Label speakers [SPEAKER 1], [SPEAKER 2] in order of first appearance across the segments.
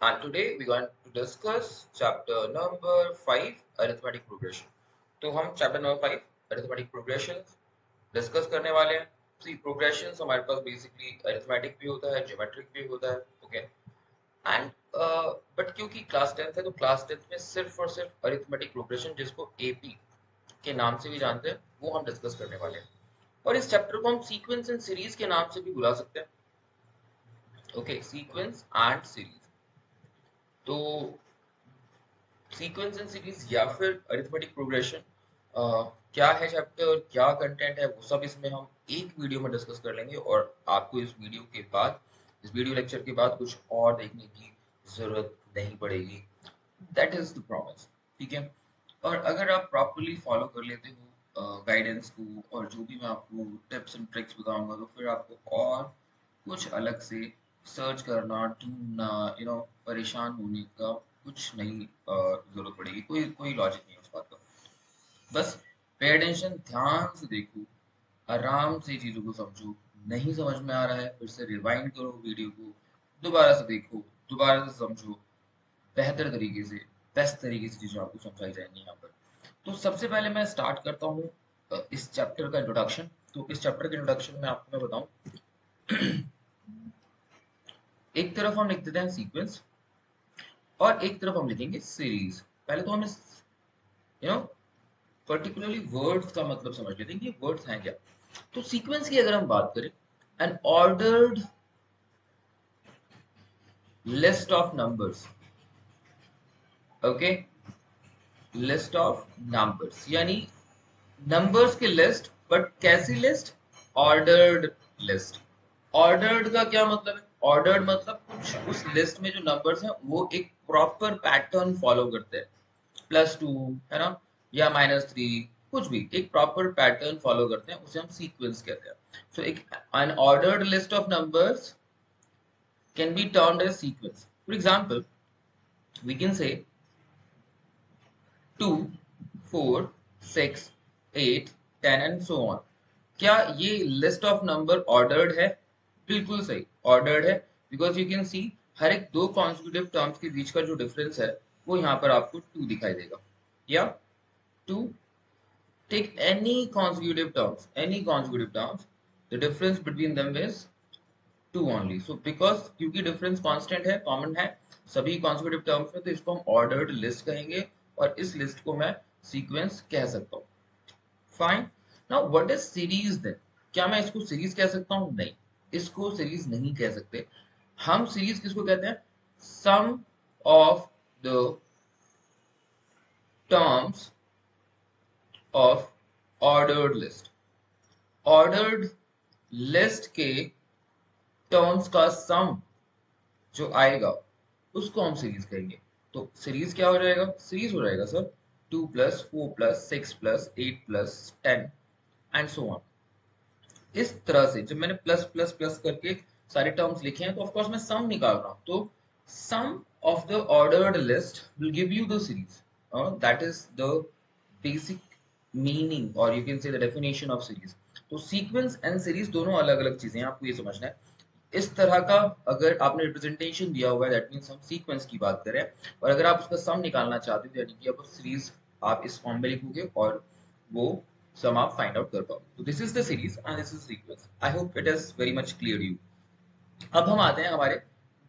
[SPEAKER 1] And today we're going to discuss chapter number 5 arithmetic progression. तो हम chapter number 5 arithmetic progression discuss करने वाले हैं. See progressions हमारे पास basically arithmetic भी होता है, geometric भी होता है, okay? एंड बट क्योंकि क्लास 10th है तो क्लास 10th में सिर्फ और सिर्फ arithmetic progression जिसको AP के नाम से भी जानते हैं वो हम डिस्कस करने वाले हैं. और इस चैप्टर को हम सीक्वेंस एंड सीरीज के नाम से भी बुला सकते हैं. Okay, sequence and series. तो सीक्वेंस एंड सीरीज या फिर अरिथमेटिक प्रोग्रेशन क्या है चैप्टर, क्या कंटेंट है, वो सब इसमें हम एक वीडियो में डिस्कस कर लेंगे. और आपको इस वीडियो के बाद, इस वीडियो लेक्चर के बाद कुछ और देखने की जरूरत नहीं पड़ेगी. That is the promise. ठीक है. और अगर आप प्रॉपरली फॉलो कर लेते हो गाइडेंस को और जो भी मैं आपको टिप्स एंड ट्रिक्स बताऊंगा, तो फिर आपको और कुछ अलग से सर्च करना, ढूंढना, परेशान होने का कुछ नहीं जरूरत पड़ेगी. कोई कोई लॉजिक नहीं है उस बात का. बस पे अटेंशन, ध्यान से देखो, आराम से चीजों को समझो. नहीं समझ में आ रहा है फिर से रिवाइंड करो वीडियो को, दोबारा से देखो, दोबारा से समझो. बेहतर तरीके से, बेस्ट तरीके से चीजें आपको समझाई जाएंगी यहाँ पर. तो सबसे पहले मैं स्टार्ट करता हूँ इस चैप्टर का इंट्रोडक्शन. तो इस चैप्टर के इंट्रोडक्शन में आपको मैं बताऊं, एक तरफ हम लिख देते हैं सीक्वेंस और एक तरफ हम लिखेंगे सीरीज. पहले तो हम इस यू नो पर्टिकुलरली वर्ड्स का मतलब समझ लेते हैं कि वर्ड्स हैं क्या. तो सीक्वेंस की अगर हम बात करें, N ordered list of numbers. Okay, list of numbers यानी नंबर्स की लिस्ट. बट कैसी लिस्ट? Ordered list. ऑर्डर्ड का क्या मतलब है? ऑर्डर्ड मतलब कुछ उस लिस्ट में जो नंबर्स हैं वो एक प्रॉपर पैटर्न फॉलो करते हैं. +2 है ना, या -3, कुछ भी एक प्रॉपर पैटर्न फॉलो करते हैं, उसे हम सीक्वेंस कहते हैं. सो एक an ordered list of numbers can be termed as sequence. For example, we can say 2, 4, 6, 8, 10 and so on. क्या ये लिस्ट ऑफ नंबर ऑर्डर्ड है? बिल्कुल सही, ऑर्डर्ड है. बिकॉज यू कैन सी हर एक दो कॉन्सिक्यूटिव टर्म्स के बीच का जो डिफरेंस है वो यहाँ पर आपको 2 दिखाई देगा. या 2, take any consecutive terms, the difference between them is 2 only. So because क्योंकि डिफरेंस कांस्टेंट है, कॉमन है सभी consecutive terms में, तो इसको हम ऑर्डर्ड लिस्ट कहेंगे और इस लिस्ट को मैं सीक्वेंस कह सकता हूँ. Fine. Now what is series then? क्या मैं इसको सीरीज कह सकता हूँ? नहीं, इसको सीरीज नहीं कह सकते. हम सीरीज किसको कहते हैं? Sum of the terms of ordered list. Ordered list के टर्म्स का सम जो आएगा उसको हम सीरीज कहेंगे. तो सीरीज क्या हो जाएगा? सीरीज हो जाएगा सर 2 + 4 + 6 + 8 + 10 एंड सो ऑन. इस तरह से जब मैंने प्लस प्लस प्लस करके सारे टर्म्स लिखे हैं तो ऑफ कोर्स मैं सम निकाल रहा हूं. तो sum of the ordered list will give you the series. That is the basic meaning और you can say the definition of series. तो सीक्वेंस एंड सीरीज दोनों अलग अलग चीजें हैं, आपको ये समझना है. इस तरह का अगर आपने रिप्रेजेंटेशन दिया हुआ है दैट मीन्स हम सीक्वेंस की बात करें, और अगर आप उसका सम निकालना चाहते हो यानी कि अब सीरीज आप इस फॉर्म में लिखोगे और वो सम आप फाइंड आउट कर पाओगे. तो this is the series and this is sequence. I hope it is very much clear you. अब हम आते हैं हमारे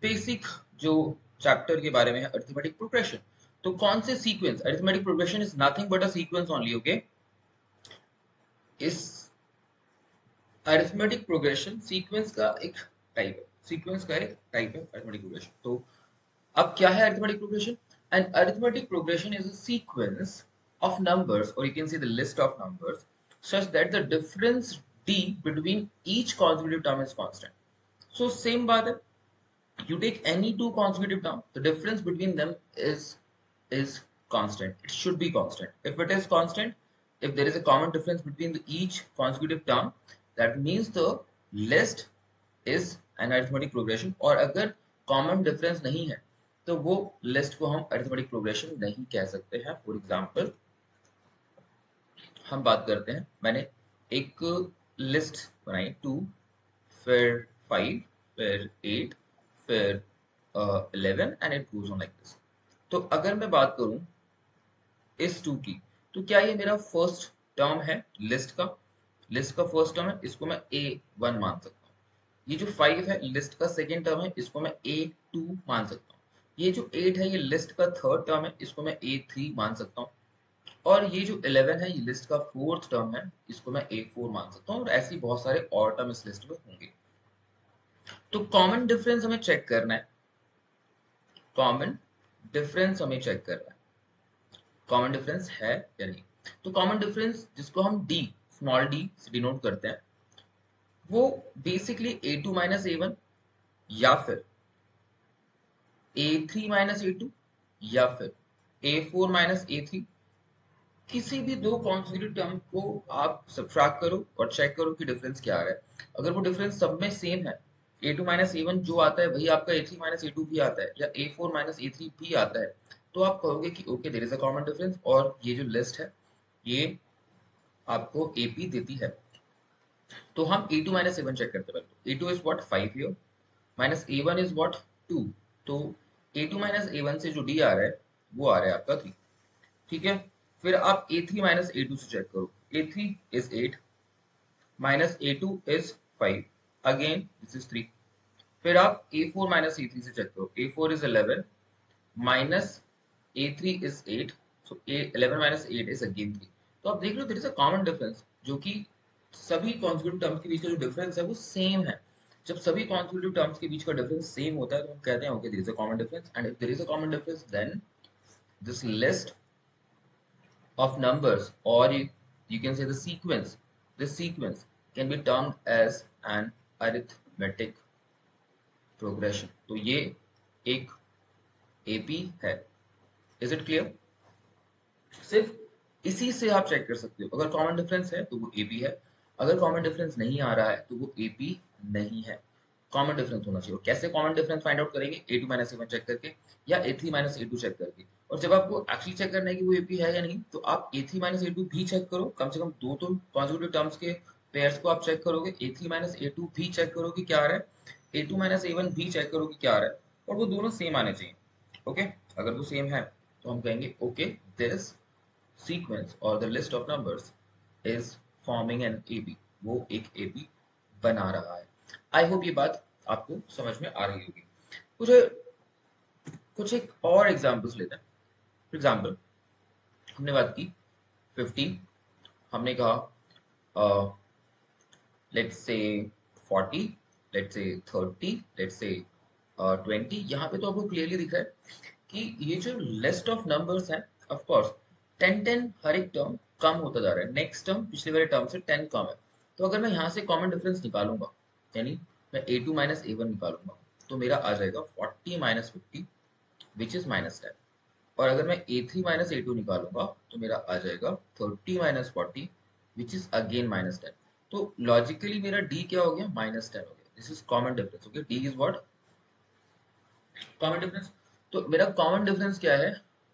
[SPEAKER 1] बेसिक जो चैप्टर के बारे में है, अरिथमेटिक प्रोग्रेशन. तो कौन से sequence? Arithmetic progression is nothing but a sequence only. Okay, इस अरिथमेटिक प्रोग्रेशन सीक्वेंस का एक टाइप है. सीक्वेंस का एक टाइप है अरिथमेटिक प्रोग्रेशन. तो अब क्या है arithmetic progression? An arithmetic progression is a sequence of numbers, or you can say the list of numbers, such that the difference d between each consecutive term is constant. So same baat hai, you take any two consecutive term, the difference between them is constant. It should be constant. If it is constant, if there is a common difference between each consecutive term, that means the list is an arithmetic progression. और अगर common difference नहीं है तो वो list को हम arithmetic progression नहीं कह सकते हैं. फॉर एग्जाम्पल हम बात करते हैं, मैंने एक लिस्ट बनाई 2, फिर 5, फिर 8, फिर 11 and it goes on like this. तो अगर मैं बात करूं इस 2 की, तो क्या ये मेरा फर्स्ट टर्म है लिस्ट का फर्स्ट टर्म है, इसको मैं A1 मान सकता हूँ। ये जो 5 है लिस्ट का सेकेंड टर्म है, इसको मैं A2 मान सकता हूँ। ये जो 8 है ये लिस्ट का थर्ड टर्म है, इसको मैं A3 मान सकता हूँ। और ये जो 11 है ये लिस्ट का फोर्थ टर्म है, इसको मैं A4 मान सकता हूँ। और ऐसे बहुत सारे और टर्म इस लिस्ट में होंगे। तो कॉमन डिफरेंस हमें चेक करना है, कॉमन डिफरेंस हमें चेक करना है, कॉमन डिफरेंस है या नहीं। तो कॉमन डिफरेंस जिसको हम डी, स्मॉल डी से डिनोट करते हैं, वो बेसिकली A2 माइनस A1 या फिर A3 माइनस A2 या फिर A4 माइनस A3, किसी भी दो कॉन्जिक्यूटिव टर्म को आप सब्ट्रैक्ट करो और चेक करो कि डिफरेंस क्या आ रहा है। अगर वो डिफरेंस सब में सेम है, A2 माइनस A1 जो आता है वही आपका A3 माइनस A2 भी आता है, या A4 माइनस A3 भी आता है, तो आप कहोगे कि okay there is a common difference और ये जो लिस्ट है ये आपको AP देती है। तो हम A2 माइनस A1 चेक करते हैं। A2 is what 5 here, minus A1 is what 2। तो A2 माइनस A1 से जो D आ रहा है वो आ रहा है आपका 3। ठीक है, फिर आप A3 माइनस A2 से चेक करो। A3 is 8 minus A2 is 5, again this is 3। फिर आप A4 माइनस A3 से चेक करो। A4 is 11 minus A3 is 8, so 11 minus 8 is again 3। तो आप देख रहे हो there is a common difference, जो कि सभी कॉन्जिक्यूटिव टर्म्स के बीच का जो डिफरेंस है वो सेम है। जब सभी कॉन्जिक्यूटिव टर्म्स के बीच का डिफरेंस सेम होता है तो हम कहते हैं okay there is a common difference, and if there is a common difference then this list of numbers, or you can say the sequence, this sequence can be termed as an arithmetic progression. तो ये एक AP है। Is it clear? सिर्फ इसी से आप check कर सकते हो, अगर कॉमन डिफरेंस है तो वो AP है, अगर कॉमन डिफरेंस नहीं आ रहा है तो वो AP नहीं है। कॉमन डिफरेंस होना चाहिए। कैसे कॉमन डिफरेंस फाइंड आउट करेंगे? A2 माइनस A1 चेक करके या A3 माइनस A2 चेक करके। और जब आपको एक्चुअली चेक करना है कि वो AP है या नहीं, तो आप A3 माइनस A2 भी चेक करो। कम से कम दो तो कॉन्जिक्यूटिव टर्म्स के पेयर्स को आप चेक करोगे। A3 माइनस A2 भी चेक करो कि क्या आ रहा है, A2 माइनस A1 भी चेक करो कि क्या आ रहा है, और वो दोनों सेम आने चाहिए। ओके, अगर वो सेम है तो हम कहेंगे okay this sequence or the list of numbers is forming an AB, वो एक AB बना रहा है। आई होप ये बात आपको समझ में आ रही होगी। कुछ कुछ एक और एग्जांपल्स लेते हैं। फॉर एग्जांपल हमने बात की 50, हमने कहा let's say 40, let's say 30, let's say 20। यहाँ पे तो आपको क्लियरली दिख रहा है कि ये जो लिस्ट ऑफ नंबर्स हैं, ऑफ कोर्स 10 हर एक टर्म कम होता जा रहा है। नेक्स्ट टर्म पिछले वाले टर्म से 10 कम है। तो अगर मैं यहाँ से कॉमन डिफरेंस निकालूंगा, यानी मैं A2 माइनस A1 निकालूंगा, तो मेरा आ जाएगा 40 माइनस 50 विच इज माइनस 10। और अगर मैं A3 माइनस A2 निकालूंगा तो मेरा आ जाएगा 30 minus 40 which is again minus 10। तो लॉजिकली मेरा D क्या हो गया? माइनस 10 हो गया। This is common difference. Okay, D is what? Common difference. तो मेरा कॉमन डिफरेंस क्या है?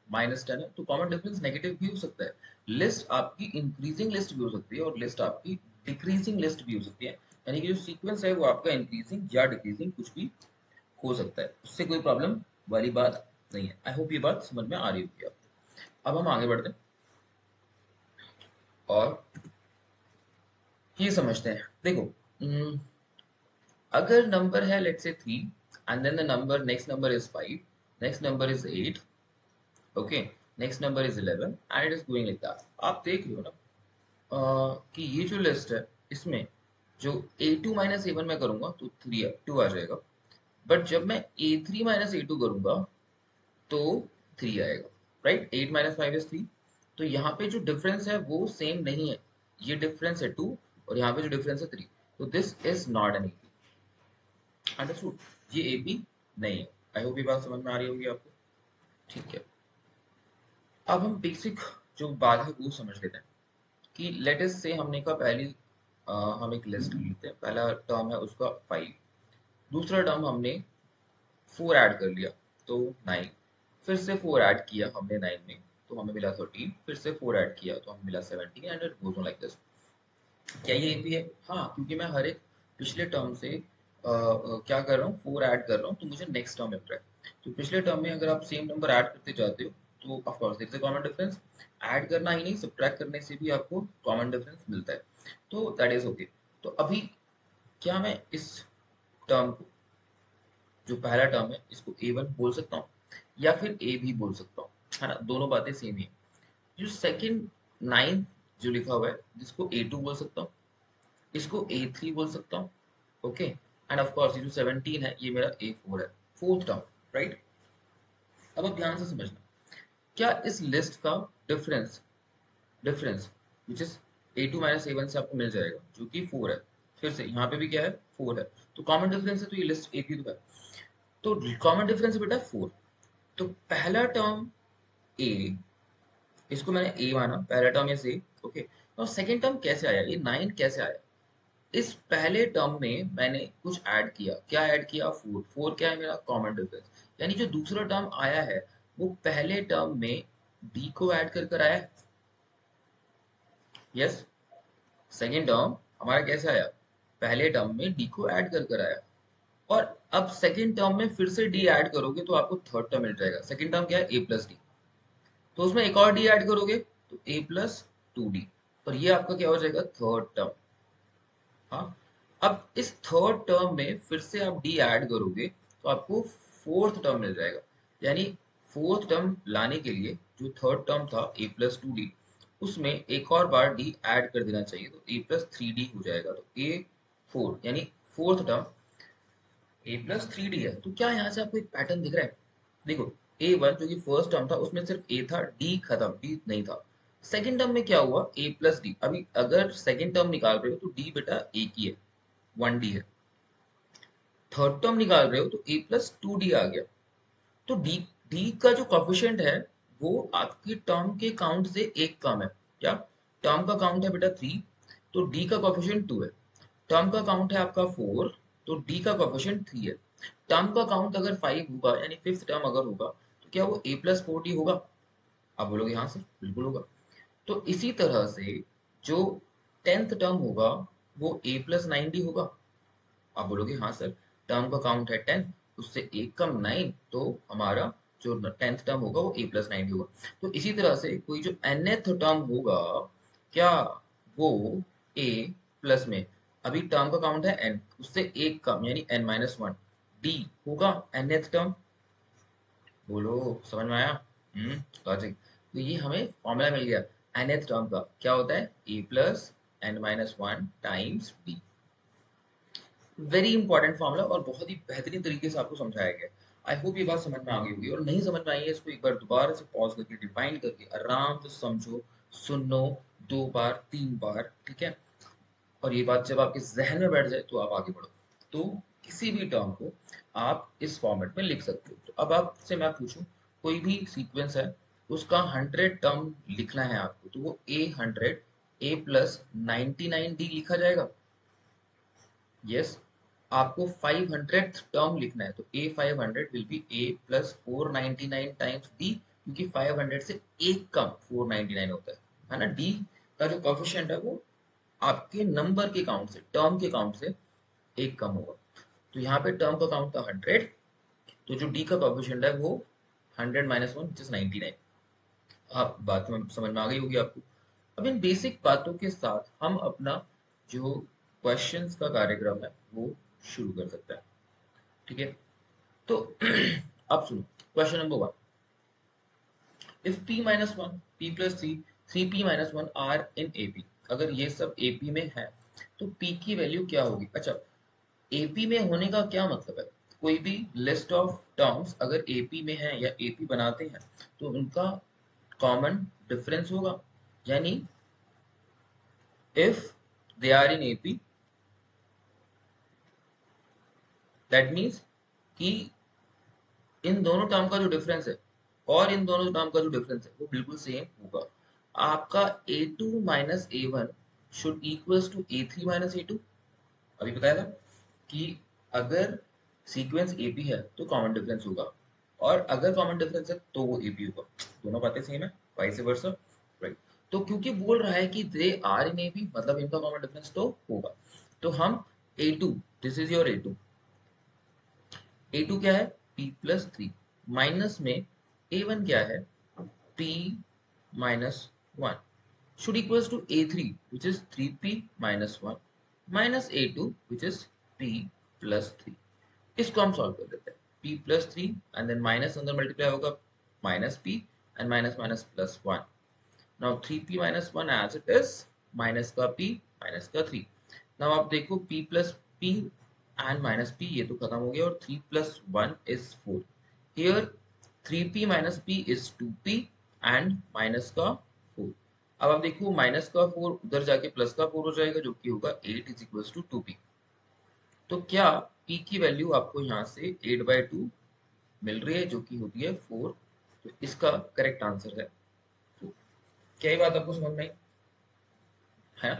[SPEAKER 1] माइनस 10 है। तो कॉमन डिफरेंस नेगेटिव भी हो सकता है। लिस्ट आपकी इंक्रीजिंग लिस्ट भी हो सकती है और लिस्ट आपकी डिक्रीजिंग लिस्ट भी हो सकती है। यानी कि जो सीक्वेंस है वो आपका इंक्रीजिंग या डिक्रीजिंग कुछ भी हो सकता है, उससे कोई प्रॉब्लम वाली बात नहीं है। आई होप ये बात समझ में आ रही होगी आपको। अब हम आगे बढ़ते हैं और ये समझते हैं। देखो, अगर नंबर है let's say 3 and then the number next number is 5, next number is 8, okay, next number is 11 and it is going like that. आप देख रहे हो ना कि ये जो लिस्ट है इसमें जो A2 माइनस A1 में करूंगा तो 2 आ जाएगा, बट जब मैं A3 माइनस A2 करूंगा तो 3 आएगा। Right, 8 minus 5 is 3। तो यहाँ पे जो डिफरेंस है वो सेम नहीं है। ये डिफरेंस है 2 और यहाँ पे जो डिफरेंस है 3। तो this is not an AP। Understood? ये AP नहीं है। आई होप ये बात समझ में आ रही होगी आपको। ठीक है, अब हम बेसिक जो बात है वो समझ लेते हैं कि लेट अस से हमने कहा पहली हम एक लिस्ट लेते हैं। पहला टर्म है उसका 5, दूसरा टर्म हमने 4 ऐड कर लिया तो 9, फिर से 4 ऐड किया हमने 9 में तो हमें मिला 13, फिर से 4 ऐड किया तो हमें मिला 17 and it goes on like this. क्या ये AP है? हाँ, क्योंकि मैं हर एक पिछले टर्म से क्या कर रहा हूँ, 4 ऐड कर रहा हूँ तो मुझे नेक्स्ट टर्म मिल रहा है। तो पिछले टर्म में अगर आप सेम नंबर ऐड करते जाते हो तो of course there is a common difference. Add करना ही नहीं, सब्ट्रैक्ट करने से भी आपको कॉमन डिफरेंस मिलता है, तो दैट इज ओके। तो अभी क्या मैं इस टर्म को, जो पहला टर्म है, इसको A1 बोल सकता हूँ या फिर ए भी बोल सकता हूँ, है ना, दोनों बातें सेम ही है। जो सेकंड 9 जो लिखा हुआ है, जिसको A2 बोल सकता हूँ, इसको A3 बोल सकता हूँ। ओके, एंड ऑफ कोर्स ये जो 17 है ये मेरा A4 है, फोर्थ टर्म, राइट। अब आप ध्यान से समझना, क्या इस लिस्ट का difference difference which is A2 minus A1 से आपको मिल जाएगा, जो कि 4 है। फिर से यहाँ पे भी क्या है, 4 है, तो कॉमन डिफरेंस है, तो ये लिस्ट एक ही तो है। तो कॉमन डिफरेंस है बेटा 4। तो पहला टर्म A, इसको मैंने A माना, पहला टर्म is A, ओके। और सेकंड टर्म कैसे आया, ये 9 कैसे आया? इस पहले टर्म में मैंने कुछ ऐड किया, क्या ऐड किया, 4। 4 क्या है, मेरा कॉमन डिफरेंस। यानी जो दूसरा टर्म आया है वो पहले टर्म में D को ऐड कर कर आया है। यस, सेकेंड टर्म हमारा कैसे आया, पहले टर्म में D को ऐड कर कर आया। और अब सेकेंड टर्म में फिर से D ऐड करोगे तो आपको थर्ड टर्म मिल जाएगा। सेकेंड टर्म क्या है, A प्लस डी, तो उसमें एक और D ऐड करोगे तो A प्लस 2D, और ये आपका क्या हो जाएगा, थर्ड टर्म। हाँ, अब इस थर्ड टर्म में फिर से आप डी ऐड करोगे तो आपको फोर्थ टर्म मिल जाएगा। यानी फोर्थ टर्म लाने के लिए जो थर्ड टर्म था A+2D, उसमें एक और बार डी ऐड कर देना चाहिए, तो A+3D हो जाएगा। तो A4 यानी फोर्थ टर्म A+3D है। तो क्या यहाँ से आपको एक पैटर्न दिख रहा है? देखो, A1 जो कि फर्स्ट टर्म था उसमें सिर्फ A था, D खत्म, D नहीं था। सेकेंड टर्म में क्या हुआ, A+D। अभी अगर सेकेंड टर्म निकाल रहे हो तो D बेटा एक ही है, 1D है। थर्ड टर्म निकाल रहे हो तो A+2D आ गया। तो डी का जो कोफिशिएंट है वो आपकी टर्म के काउंट से एक कम है। क्या, टर्म का काउंट है बेटा 3, तो डी का कोफिशिएंट 2 है। टर्म का काउंट है आपका 4, तो डी का कोफिशिएंट 3 है। टर्म का काउंट अगर 5 होगा, यानी फिफ्थ टर्म अगर होगा, तो क्या वो A+4D होगा? आप बोलोगे हाँ सर, बिल्कुल होगा। तो इसी तरह से जो टेंथ टर्म होगा वो A+9D होगा। आप बोलोगे हाँ सर, टर्म का काउंट है 10, उससे एक कम 9, तो हमारा जो टेंथ टर्म होगा वो A+9 होगा। तो इसी तरह से कोई जो nth टर्म होगा, क्या वो A प्लस में, अभी टर्म का काउंट है n, उससे एक कम यानी n-1, D होगा nth टर्म। बोलो, समझ में आया? लॉजिक। तो ये हमें फॉर्मूला मिल गया nth टर्म का, क्या होता है, A+n-1 times D। Very important formula और बहुत ही बेहतरीन तरीके से आपको समझाया गया। आई होप ये बात समझ में आ गई होगी, और नहीं समझ में आई है इसको एक बार दोबारा से पॉज करके डिफाइन करके आराम से समझो, सुनो, 2 बार 3 बार, ठीक है। और ये बात जब आपके जहन में बैठ जाए तो आप आगे बढ़ो। तो किसी भी टर्म को आप इस फॉर्मेट में लिख सकते हो। तो अब आपसे मैं पूछूं, कोई भी सीक्वेंस है, उसका 100 टर्म लिखना है आपको, तो वो A100 A+99D लिखा जाएगा। यस, आपको 500th टर्म लिखना है, तो A500 will be A+499 times D, क्योंकि 500 से एक कम 499 होता है ना। D का जो कोफिशिएंट है वो आपके नंबर के काउंट से, टर्म के काउंट से एक कम होगा। तो यहाँ पे टर्म का काउंट था 100, तो जो D का कोफिशिएंट है वो 100-1 विच इज 99। आप बात में समझ में आ गई होगी आपको। अब इन बेसिक बातों के साथ हम अपना जो क्वेश्चंस का कार्यक्रम है वो शुरू कर सकते हैं, ठीक है। तो अब सुनो, question number 1, if P-1 P+3 3P-1 are in AP, अगर ये सब AP में है तो P की वैल्यू क्या होगी? अच्छा, AP में होने का क्या मतलब है, कोई भी लिस्ट ऑफ टर्म्स अगर AP में है या AP बनाते हैं तो उनका कॉमन डिफरेंस होगा। यानी if they are in AP, that means कि इन दोनों टर्म का जो डिफरेंस है और इन दोनों टर्म का जो डिफरेंस है वो बिल्कुल सेम होगा। आपका A2 minus A1 should equals to A3 minus A2। अभी बताया था कि अगर सीक्वेंस AP है तो कॉमन डिफरेंस होगा, और अगर कॉमन डिफरेंस है तो वो AP होगा। दोनों बातें सेम है, वाइस वर्सा, राइट। तो क्योंकि बोल रहा है कि दे आर इन AP, मतलब इनका कॉमन डिफरेंस तो होगा। तो हम A2, this is your A2 क्या है, P+3, माइनस में a1 क्या है, p minus 1 should equals to a3 which is 3p minus 1 minus a2 which is p plus 3. इसको हम सॉल्व कर देते हैं, p plus 3 and then minus अंदर मल्टीप्लाई होगा minus p and minus minus plus 1. Now 3p minus 1 as it is, minus का p minus का 3. Now आप देखो p plus p and minus p ये तो खत्म हो गया और 3 plus 1 is 4. Here 3p minus p is 2p and minus का 4. अब आप देखो माइनस का 4 उधर जाके प्लस का 4 हो जाएगा जो कि होगा 8 is equals to 2p. तो क्या p की वैल्यू आपको यहाँ से 8/2 मिल रही है जो कि होती है 4. तो इसका करेक्ट आंसर है 4. क्या ये बात आपको समझ में आई है?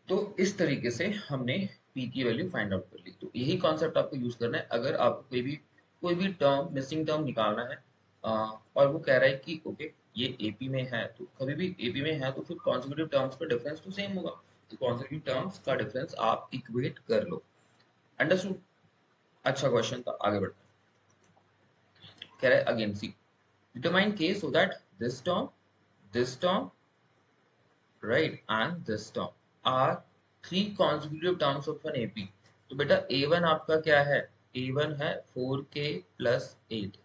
[SPEAKER 1] तो इस तरीके से हमने p की वैल्यू फाइंड आउट कर ली. तो यही कॉन्सेप्ट आपको यूज करना है अगर आपको कोई भी टर्म मिसिंग टर्म निकालना है और वो कह रहा है कि ओके ये एपी में है, तो कभी भी एपी में है तो फिर कॉन्सेक्यूटिव टर्म्स का डिफरेंस तो सेम होगा, तो कॉन्सेक्यूटिव टर्म्स का डिफरेंस आप इक्वेट कर लो. अंडरस्टूड? अच्छा क्वेश्चन था, आगे बढ़ते हैं. कह रहा है अगेन सी डिटरमाइन के so that this term right and this term are three consecutive terms of an AP. तो बेटा A1 आपका क्या है, A1 है 4k plus 8.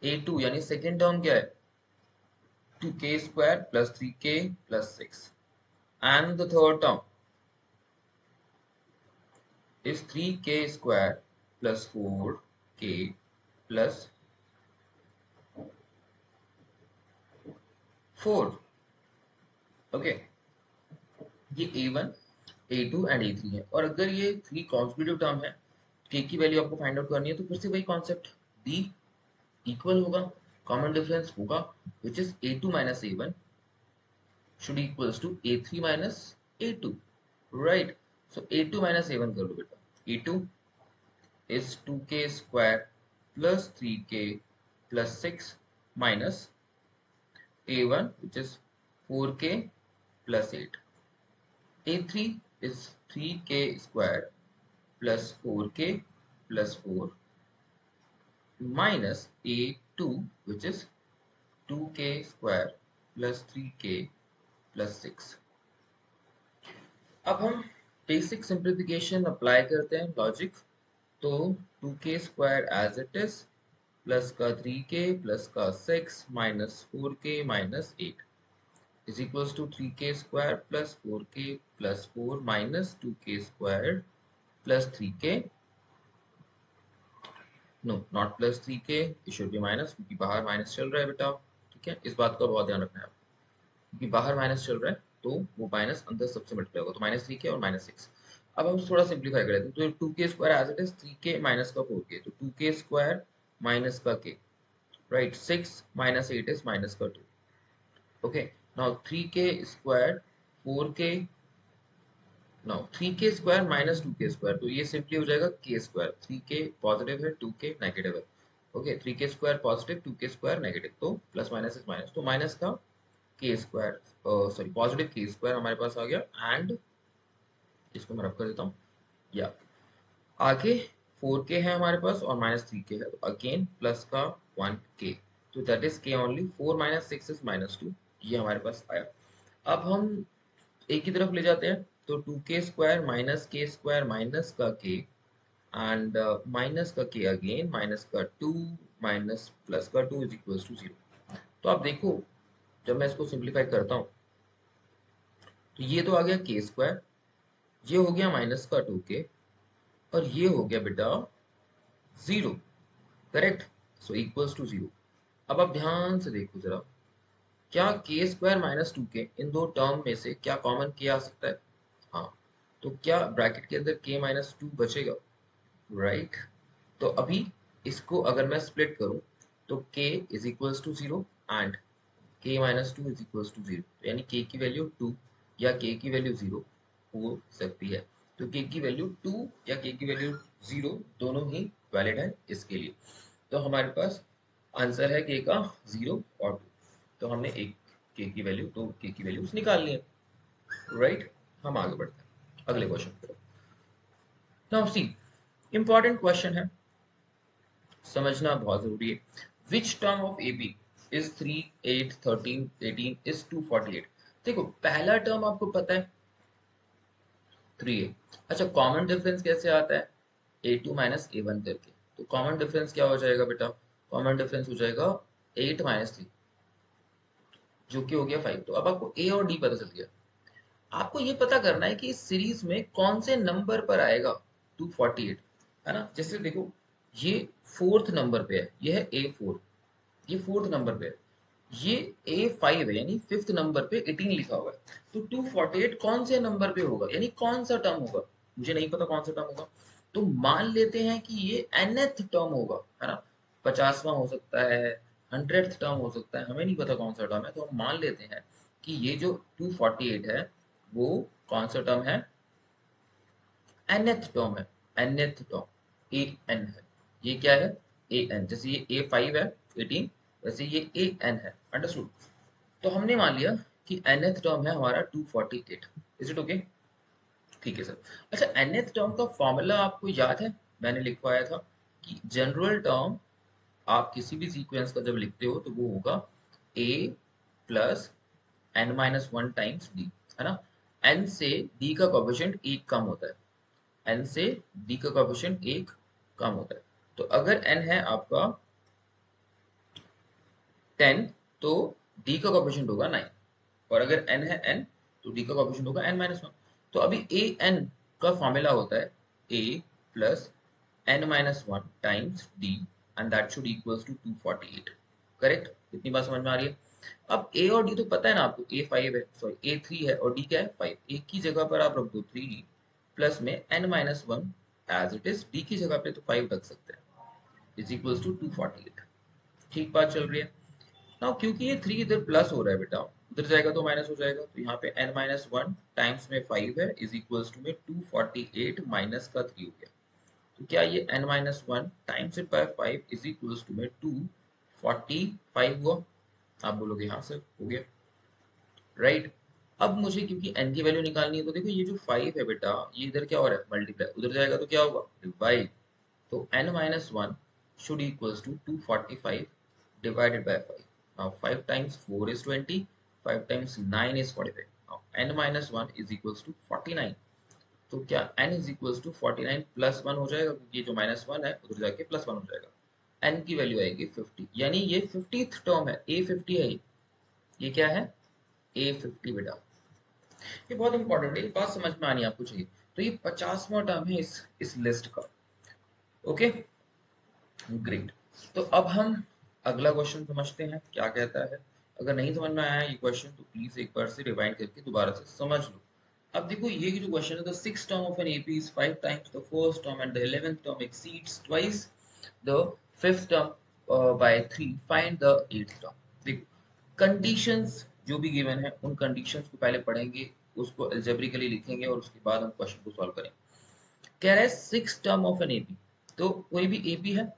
[SPEAKER 1] A2 यानी सेकेंड टर्म क्या है 2k square plus 3k plus 6 and the third term is 3k square plus 4k plus 4. Okay ये A1 A2 एंड A3 है और अगर ये 3 कॉन्सेक्यूटिव टर्म है, k की वैल्यू आपको फाइंड आउट करनी है तो फिर से वही कॉन्सेप्ट b इक्वल होगा, कॉमन डिफरेंस होगा which is a2 minus a1 should equals to a3 minus a2, right? So a2 minus a1 कर लो बेटा, a2 is 2k square plus 3k plus 6 minus a1 which is 4k plus 8. a3 is 3k square plus 4k plus 4 minus a2 which is 2k square plus 3k plus 6. अब हम basic simplification apply करते हैं logic. तो 2k square as it is plus का 3k plus का 6 minus 4k minus 8 is equals to 3k square plus 4k प्लस 4 minus 2k square plus 3k. No not plus 3k, it should be minus क्योंकि बाहर minus चल रहा है बेटा. ठीक है, इस बात का बहुत ध्यान रखना है क्योंकि बाहर माइनस चल रहा है तो वो माइनस अंदर सबसे मल्टीप्लाई होगा, तो माइनस 3k और माइनस 6. अब हम थोड़ा सिंप्लीफाई कर लेते हैं. तो 2k square as it is 3k minus का 4k, तो 2k स्क्वायर माइनस का k, right. 6 minus 8 is minus का 2. Okay now 3k square 4k, now 3k square minus 2k square, तो ये सिंपली हो जाएगा k स्क्वायर. 3k पॉजिटिव है 2k negative है. Okay 3k square positive 2k square negative, तो plus minus is minus, तो minus का k square sorry positive k square हमारे पास आ गया एंड इसको मैं रख कर देता हूँ. या आगे 4k है हमारे पास और माइनस 3k है, तो अगेन प्लस का 1k, तो that is k only. 4 minus 6 is minus 2, ये हमारे पास आया. अब हम एक ही तरफ ले जाते हैं, तो 2k square minus k square minus का k एंड माइनस का k अगेन माइनस का 2 माइनस प्लस का 2 इज इक्वल्स टू 0. तो आप देखो जब मैं इसको सिंप्लीफाई करता हूँ तो ये तो आ गया k स्क्वायर, ये हो गया माइनस का 2k और ये हो गया बेटा 0, करेक्ट. So equals to 0. अब आप ध्यान से देखो जरा, क्या k स्क्वायर माइनस 2k इन दो टर्म में से क्या कॉमन k आ सकता है? हाँ, तो क्या ब्रैकेट के अंदर k माइनस 2 बचेगा, राइट. तो अभी इसको अगर मैं स्प्लिट करूं तो k is equals to 0 and k minus 2 is equals to 0, यानी k की वैल्यू 2 या k की वैल्यू 0 हो सकती है. तो k की वैल्यू 2 या k की वैल्यू 0 दोनों ही वैलिड है इसके लिए. तो हमारे पास आंसर है k का 0 और 2. तो हमने एक k की वैल्यू, दो k की वैल्यूज निकाल ली है, राइट. हम आगे बढ़ते हैं अगले क्वेश्चन पे. नाउ सी इंपॉर्टेंट क्वेश्चन है. समझना बहुत जरूरी है। Which term of AB is 3, 8, 13, 18 is 248? देखो पहला टर्म आपको पता है 3a। अच्छा कॉमन डिफरेंस कैसे आता है, a2 माइनस a1 करके। तो कॉमन डिफरेंस क्या हो जाएगा बेटा, कॉमन डिफरेंस हो जाएगा 8 माइनस 3 जो कि हो गया 5। तो अब आपको a और d पता चल गया। आपको ये पता करना है कि इस सीरीज में कौन से नंबर पर आएगा 248, है ना। जैसे देखो ये फोर्थ नंबर पे है, ये है A4, ये फोर्थ नंबर पे है, ये A5 है यानी फिफ्थ नंबर पे 18 लिखा हुआ है। तो 248 कौन से नंबर पे होगा, यानी कौन सा टर्म होगा, मुझे नहीं पता कौन सा टर्म होगा। तो मान लेते हैं कि ये nth टर्म होगा, है ना। 50वां हो सकता है, 100th टर्म हो सकता है, हमें नहीं पता कौन सा टर्म है। तो हम मान लेते हैं कि ये जो 248 है वो कौन सा टर्म है, nth टर्म है, nth टर्म an है। ये क्या है, an। जैसे ये A5 है 18, वैसे ये an है, अंडरस्टूड। तो हमने मान लिया कि nth टर्म है हमारा 248। Is it okay? ठीक है सर। अच्छा nth टर्म का फॉर्मूला आपको याद है, मैंने लिखवाया था कि जनरल टर्म आप किसी भी सीक्वेंस का जब लिखते हो तो वो होगा a plus n minus one times D, है ना। n से d का कोएफिशिएंट एक कम होता है, n से d का कोएफिशिएंट एक कम होता है। तो अगर n है आपका 10 तो d का कोएफिशिएंट होगा 9, और अगर n है n तो d का कोएफिशिएंट होगा n माइनस वन। तो अभी a n का फॉर्मूला होता है a plus n minus one times d and that should equals to 248। Correct, इतनी बात समझ में आ रही है। अब a और d तो पता है ना आपको, a5 है, सॉरी a3 है और d क्या है 5। एक की जगह पर आप रख दो 3 प्लस में n minus one as it is, d की जगह पे तो 5 रख सकते हैं, इज इक्वल्स टू 248। ठीक बात चल रही है ना। क्योंकि ये 3 इधर प्लस हो रहा है बेटा, उधर जाएगा तो माइनस हो जाएगा, तो यहाँ पे n माइनस वन टाइम्स में 5 है इज इक्वल्स टू में 248 माइनस का 3 हो गया। तो क्या ये n minus one times it by 5 is equals to में 245 हुआ। आप बोलोगे हाँ सर हो गया, राइट। अब मुझे क्योंकि n की वैल्यू निकालनी है, तो देखो ये जो 5 है बेटा ये इधर क्या हो रहा है मल्टीप्लाई, उधर जाएगा तो क्या होगा डिवाइड। तो n minus one should equals to 245 divided by 5. Now 5 times 4 is 20, 5 times 9 is 45. Now n minus 1 is equals to 49. तो क्या n is equals to 49 plus 1 हो जाएगा, क्योंकि ये जो माइनस 1 है उधर जाके प्लस 1 हो जाएगा। n की वैल्यू आएगी 50, यानी ये 50th टर्म है, A50 है ये क्या है A50 बेटा। ये बहुत इंपॉर्टेंट है, ये बात समझ में आनी आपको चाहिए। तो ये 50वां टर्म है इस लिस्ट का। Okay great. तो अब हम अगला क्वेश्चन समझते हैं क्या कहता है। अगर नहीं समझ में आया ये क्वेश्चन तो प्लीज एक बार से रिवाइंड करके दोबारा से समझ लो। अब देखो ये जो क्वेश्चन है, the sixth term of an AP is 5 times the first term and the 11th term exceeds twice the fifth term by 3, find the 8th term. देखो कंडीशंस जो भी गिवन है उन कंडीशंस को पहले पढ़ेंगे, उसको अलजेब्रिकली लिखेंगे और उसके बाद हम क्वेश्चन को सॉल्व करेंगे। कह रहा है six term of an AP, तो कोई भी एपी है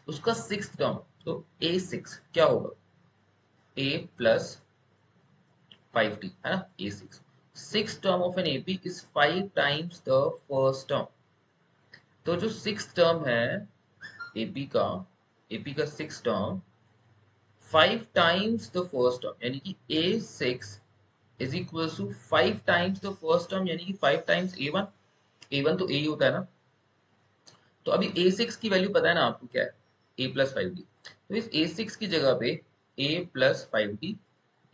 [SPEAKER 1] उसका सिक्स टर्म, तो A6 क्या होगा A प्लस 5t, है ना। A6 six term of an AP is 5 times the first term. तो जो सिक्स टर्म है एपी का, एपी का six term 5 times the first term, यानी कि A6 is equal to 5 times the first term, यानी कि 5 टाइम्स A1। A1 तो A ही होता है ना। तो अभी A6 की वैल्यू पता है ना आपको क्या है, A प्लस 5d। तो इस A6 की जगह पे A प्लस 5d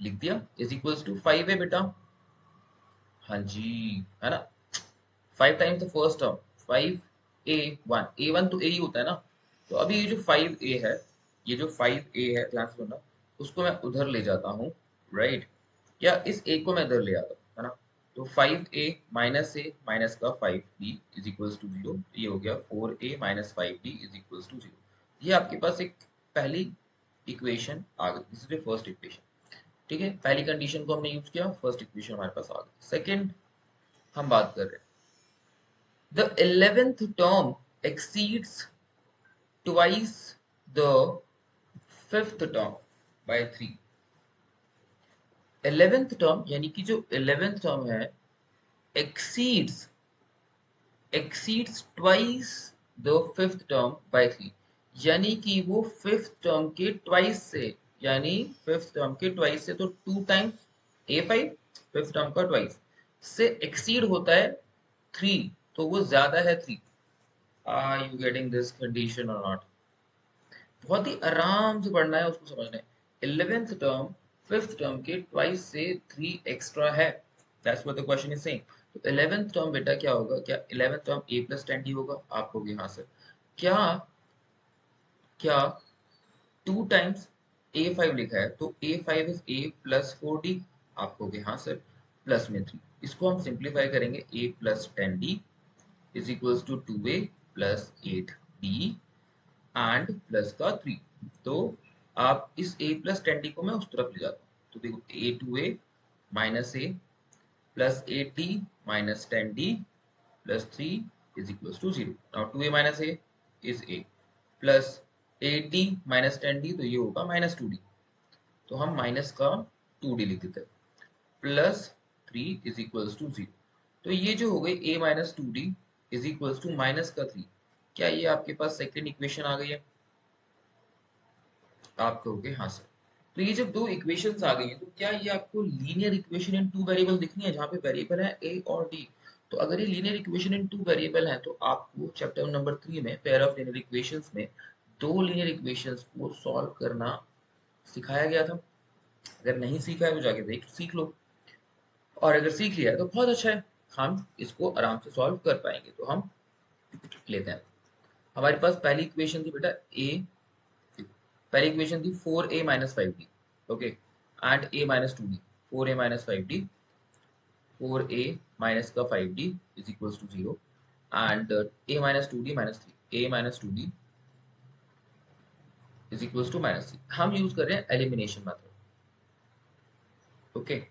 [SPEAKER 1] लिख दिया, इज इक्वल्स टू 5 है बेटा। हाँ जी, है ना। 5 times the first term 5A1, A1 तो A ही होता है ना। तो अभी ये जो 5A है, ये जो 5A है ध्यान से सुनना, उसको मैं उधर ले जाता हूँ, राइट। या इस A को मैं इधर ले आता हूँ, है ना। तो 5A माइनस A माइनस का 5B इज इक्वल्स टू 0। ये हो गया 4A minus 5D is equals to 0। ये आपके पास एक पहली इक्वेशन आ गई, this is the first equation. ठीक है, पहली कंडीशन को हमने यूज किया, फर्स्ट इक्वेशन हमारे पास आ गई। सेकंड हम बात कर रहे हैं, the 11th term exceeds twice the fifth term by 3। 11th term यानी कि जो 11th टर्म है exceeds exceeds twice the fifth term by 3। यानी कि वो फिफ्थ टर्म के ट्वाइस से, यानी फिफ्थ टर्म के ट्वाइस से, तो 2 टाइम्स A5 फिफ्थ टर्म का ट्वाइस से एक्सीड होता है 3, तो वो ज्यादा है 3। Are you getting this condition और नॉट? बहुत ही आराम से पढ़ना है, उसको समझना है। 11th टर्म फिफ्थ टर्म के ट्वाइस से 3 एक्स्ट्रा है, that's what the question is saying. तो 11th टर्म बेटा क्या होगा, क्या 11th term A plus 10D होगा? आप कहोगे हाँ सर। क्या क्या 2 टाइम्स A5 लिखा है, तो A5 is A plus 4D? आप कहोगे हाँ सर, प्लस में 3। इसको हम सिंप्लीफाई करेंगे, A plus 10D is equals to 2A plus 8D and plus का 3। तो आप इस A प्लस 10D को मैं उस तरफ ले जाता हूँ, तो देखो A2A minus A plus 8D minus 10D plus 3 is equals to 0। Now 2A minus A is A plus 8D minus 10D, तो ये होगा माइनस 2D। तो हम माइनस का 2D लिख देते हैं, प्लस 3 इज इक्वल्स टू 0। तो ये जो हो गई A minus 2D is equals to minus का 3। क्या ये आपके पास सेकेंड इक्वेशन आ गई है? आप कहोगे हाँ सर। तो ये जब दो इक्वेशंस आ गई हैं, तो क्या ये आपको linear equation in two variable दिखनी है, जहाँ पे वेरिएबल है ए और डी? तो अगर ये linear equation in two variable है, तो आपको चैप्टर नंबर 3 में पेयर ऑफ लीनियर इक्वेशंस में दो लीनियर इक्वेशंस को सॉल्व करना सिखाया गया था। अगर नहीं सीखा है तो जाके देख सीख लो, और अगर सीख लिया है तो बहुत अच्छा है, हम इसको आराम से सॉल्व कर पाएंगे। तो हम लेते हैं। हमारे पास पहली इक्वेशन थी बेटा ए, पहली इक्वेशन थी 4A minus 5D, okay, and A minus 2D। 4A minus 5D, 4A minus का 5D is equals to 0 and A minus 2D minus 3, A minus 2D is equals to minus 3। हम use कर रहे हैं elimination method, okay.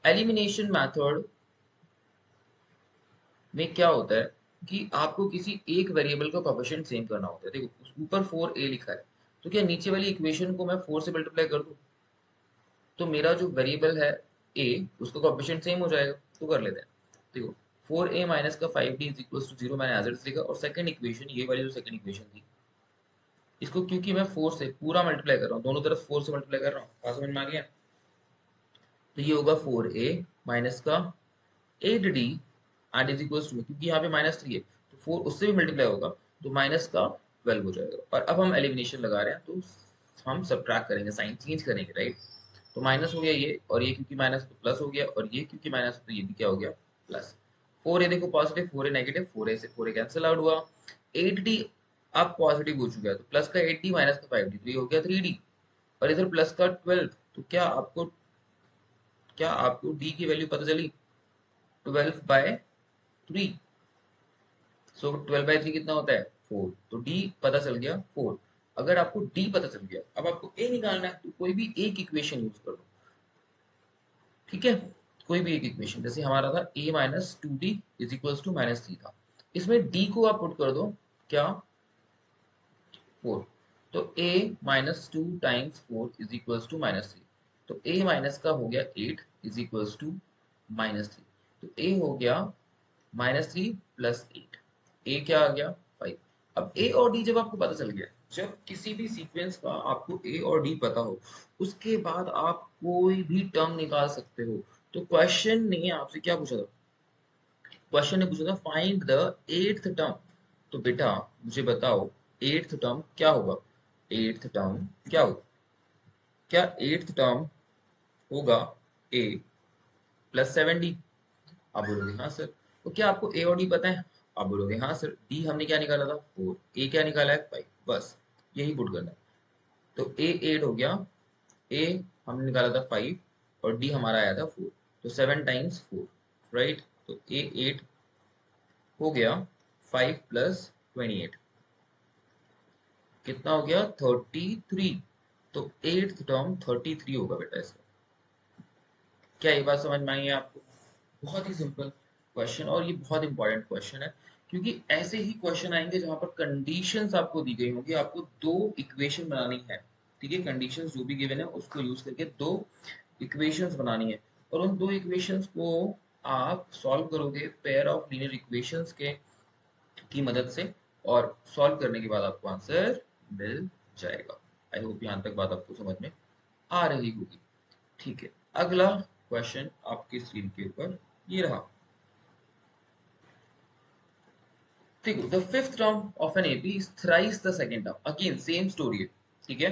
[SPEAKER 1] Elimination method में क्या होता है कि आपको किसी एक वेरिएबल का कोएफिशिएंट सेम करना होता है। देखो ऊपर 4A लिखा है, तो क्या नीचे वाली इक्वेशन को मैं 4 से मल्टीप्लाई कर दूं, तो मेरा जो वेरिएबल है a, उसका कोएफिशिएंट सेम हो जाएगा। तो कर लेते हैं। देखो 4A माइनस का 5D इज इक्वल टू 0 मैंने एज इट इज लिखा, और सेकंड इक्वेशन, ये वाली जो सेकंड इक्वेशन थी, इसको क्योंकि मैं 4 से पूरा मल्टीप्लाई कर रहा हूँ, दोनों तरफ 4 से मल्टीप्लाई कर रहा हूँ, बात समझ में आ गया? तो ये होगा 4A माइनस का 8D and is equal to, क्योंकि यहाँ पे -3 है तो 4 उससे भी मल्टीप्लाई होगा, तो माइनस का 12 हो जाएगा। और अब हम एलिमिनेशन लगा रहे हैं, तो हम सब्ट्रैक्ट करेंगे, साइन चेंज करेंगे, राइट? तो माइनस हो गया ये, और ये क्योंकि माइनस तो प्लस हो गया, और ये क्योंकि माइनस तो ये भी क्या हो गया, प्लस। 4A देखो पॉजिटिव, 4A नेगेटिव, 4A से 4A कैंसिल आउट हुआ। 8D अब पॉजिटिव हो चुका है, तो प्लस का 8D माइनस का 5D, तो ये हो गया 3D। और इधर प्लस का 12, तो क्या आपको D की वैल्यू पता चली? 12/3। सो 12/3 कितना होता है? 4। तो D पता चल गया 4। अगर आपको D पता चल गया, अब आपको A निकालना है, तो कोई भी एक इक्वेशन यूज कर लो, ठीक है? कोई भी एक इक्वेशन, जैसे हमारा था A minus 2D is equals to -3 था, इसमें D को आप पुट कर दो, क्या? 4। तो A minus 2 times 4 is equals to -3। तो A माइनस का हो गया 8 इज इक्वल्स टू -3। तो A हो गया -3 प्लस 8। A क्या आ गया? 5। अब A और D जब आपको पता चल गया, जब किसी भी सीक्वेंस का आपको A और D पता हो, उसके बाद आप कोई भी टर्म निकाल सकते हो। तो क्वेश्चन ने आपसे क्या पूछा था? क्वेश्चन ने पूछा था फाइंड द एट्थ टर्म। तो बेटा मुझे बताओ एट्थ टर्म क्या होगा? एट्थ टर्म क्या होगा? क्या एट्थ टर्म होगा A प्लस 7D? आप बोलोगे हाँ सर। तो क्या आपको A और D पता है? आप बोलोगे हाँ सर। D हमने क्या निकाला था? 4। A क्या निकाला है? 5। बस यही पुट करना है। तो A 8 हो गया, A हमने निकाला था 5, और D हमारा आया था 4। तो 7 टाइम्स 4, राइट? तो A 8 हो गया, 5 प्लस 28 कितना हो गया? 33। तो एट्थ टर्म 33 होगा बेटा इसका। क्या ये बात समझ में आई है आपको? बहुत ही सिंपल क्वेश्चन, और ये बहुत इंपॉर्टेंट क्वेश्चन है, क्योंकि ऐसे ही क्वेश्चन आएंगे जहां पर कंडीशंस आपको दी गई होंगी, आपको दो इक्वेशन बनानी है, ठीक है? कंडीशंस जो भी गिवन है उसको यूज करके दो इक्वेशंस बनानी है, और उन दो इक्वेशंस को आप सॉल्व करोगे पेयर ऑफ लीनियर इक्वेशंस के की मदद से। और सॉल्व करने के बाद आपको आंसर मिल जाएगा। आई होप यहाँ तक बात आपको समझ में आ रही होगी। ठीक है, अगला क्वेश्चन आपकी स्क्रीन के ऊपर ये रहा। देखो, the fifth term of an AP is thrice the second term. Again same story है, ठीक है।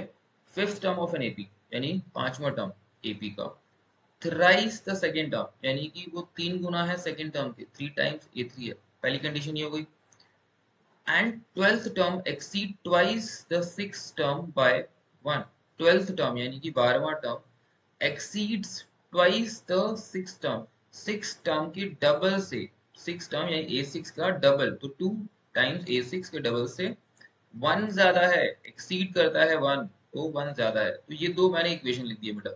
[SPEAKER 1] Fifth term of an AP यानी पांचवा टर्म एपी का, थ्राइस द सेकंड टर्म यानी कि वो तीन गुना है सेकंड टर्म के, थ्री टाइम्स ए थ्री है, पहली कंडीशन ये हो गई। And twelfth term exceed twice the six term by one. Twelfth term यानी कि बारहवां term exceeds twice the six term, six term के डबल से, सिक्स टर्म यानी ए सिक्स का डबल, तो टू टाइम्स ए सिक्स के डबल से वन ज्यादा है, एक्सीड करता है वन, तो वन ज्यादा है। तो ये दो मैंने इक्वेशन लिख दी है बेटा।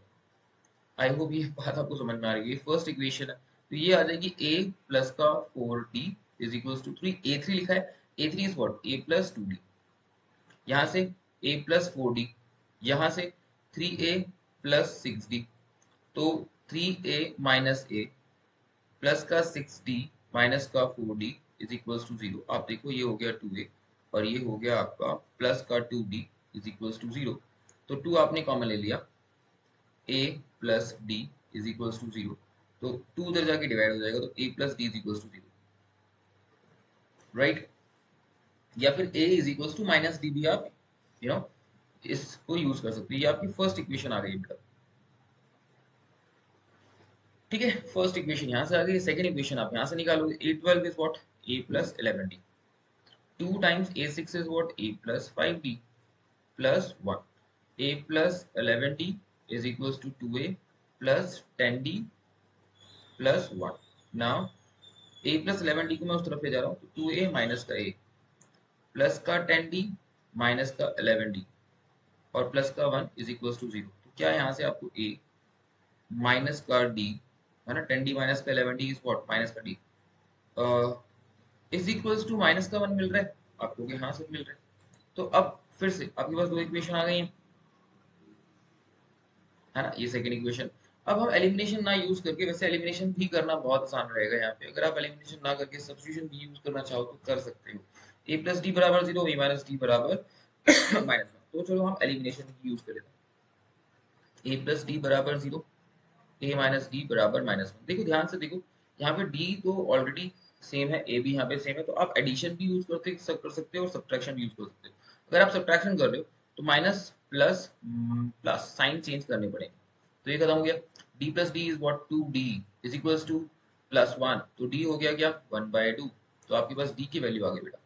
[SPEAKER 1] आई होप ये बात आपको समझ में आ रही है। फर्स्ट इक्वेशन है तो ये आ जाएगी a प्लस का 4d is equals to 3। a3 लिखा है, a3 is what, a plus 2d। यहाँ से a प्लस 4d, यहाँ से 3a प्लस 6d, तो 3a माइनस a प्लस का 6d माइनस का 4d इज इक्वल्स टू 0। आप देखो ये हो गया 2a और ये हो गया आपका प्लस का 2d इज इक्वल्स टू 0। तो 2 आपने कॉमन ले लिया, a plus d is equals to 0, तो 2 उधर जाके डिवाइड हो जाएगा, तो a plus d is equals to 0, right. या फिर a is equals to minus d भी आप इसको यूज कर सकते हैं। ये आपकी फर्स्ट इक्वेशन आ गई बेटा, ठीक है। फर्स्ट इक्वेशन यहाँ से आ गई। सेकंड इक्वेशन आप यहाँ से निकालोगे, a12 is what, a plus 11d, 2 times a6 is what, a plus 5d plus 1, a plus 11d is equals to 2a plus 10d plus 1। Now a plus 11d को मैं उस तरफ ले जा रहा हूँ, तो 2a माइनस का a प्लस का 10d माइनस का 11d और प्लस का 1 इज इक्वल्स टू 0। तो क्या यहाँ से आपको a माइनस का d है ना, 10d माइनस का 11d इज व्हाट, माइनस का d is equals to minus का 1 मिल रहा है आपको, कि हाँ से मिल रहा है। तो अब फिर से आपके पास दो इक्वेशन आ गई हैं, है ना, ये सेकंड इक्वेशन। अब हम एलिमिनेशन ना यूज करके, वैसे एलिमिनेशन भी करना बहुत आसान रहेगा यहाँ पे, अगर आप एलिमिनेशन ना करके सब्स्टिट्यूशन भी यूज करना चाहो तो कर सकते हो। a प्लस डी बराबर 0, a माइनस डी बराबर -1। तो चलो हम एलिमिनेशन यूज कर लेते हैं। a प्लस डी बराबर 0, a माइनस डी बराबर -1। देखो ध्यान से देखो, यहाँ पे d तो ऑलरेडी सेम है, a भी यहाँ पे सेम है, तो आप एडिशन भी यूज कर सकते हो और सब्ट्रैक्शन भी यूज कर सकते हो। अगर आप सब्ट्रैक्शन कर रहे हो तो minus plus plus sign change करने पड़ेंगे। तो ये खत्म हो गया, d plus d is what, 2d is equals two plus 1, तो d हो गया क्या, 1/2। तो आपके पास d की वैल्यू आ गई बेटा।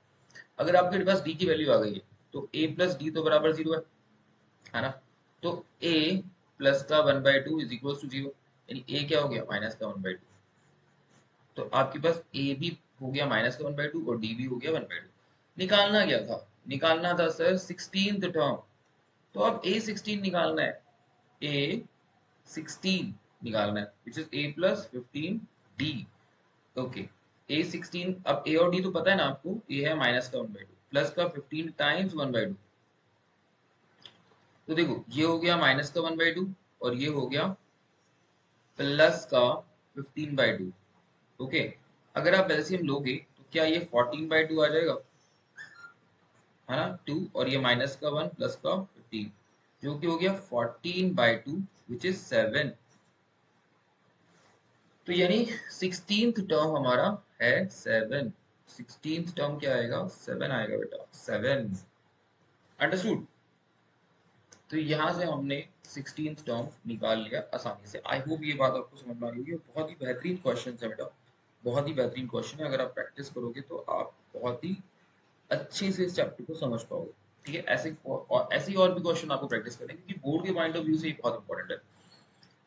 [SPEAKER 1] अगर आपके पास d की वैल्यू आ गई है तो a प्लस डी तो बराबर 0 है ना, तो a प्लस का 1/2 इज इक्वल्स टू 0, यानी a क्या हो गया, माइनस का 1/2। तो आपके पास a भी हो गया माइनस का 1/2 और d भी हो गया 1/2। निकालना क्या था, निकालना था सर 16th टर्म। तो अब a16 निकालना है, a16 निकालना है which is a plus 15d। Okay, a16, अब a और d तो पता है ना आपको, a है माइनस का 1/2 प्लस का 15 टाइम्स 1/2। तो देखो ये हो गया माइनस का 1/2 और ये हो गया प्लस का 15/2। ओके, अगर आप एलसीएम लोगे तो क्या ये 14/2 आ जाएगा, है ना, 2 और ये माइनस का 1 प्लस का 15, जो कि हो गया 14/2 विच इज 7। तो यानी 16th टर्म हमारा है 7। 16th टर्म क्या आएगा, 7 आएगा बेटा, 7। अंडरस्टूड। तो यहाँ से हमने 16th टर्म निकाल लिया आसानी से। आई होप ये बात आपको समझ में आ रही होगी। बहुत ही बेहतरीन क्वेश्चन है बेटा, बहुत ही बेहतरीन क्वेश्चन है। अगर आप प्रैक्टिस करोगे तो आप बहुत ही अच्छे से इस चैप्टर को समझ पाओगे, ठीक है। ऐसे ही और भी क्वेश्चन आपको प्रैक्टिस करने हैं, क्योंकि बोर्ड के पॉइंट ऑफ व्यू से ये बहुत इंपॉर्टेंट है।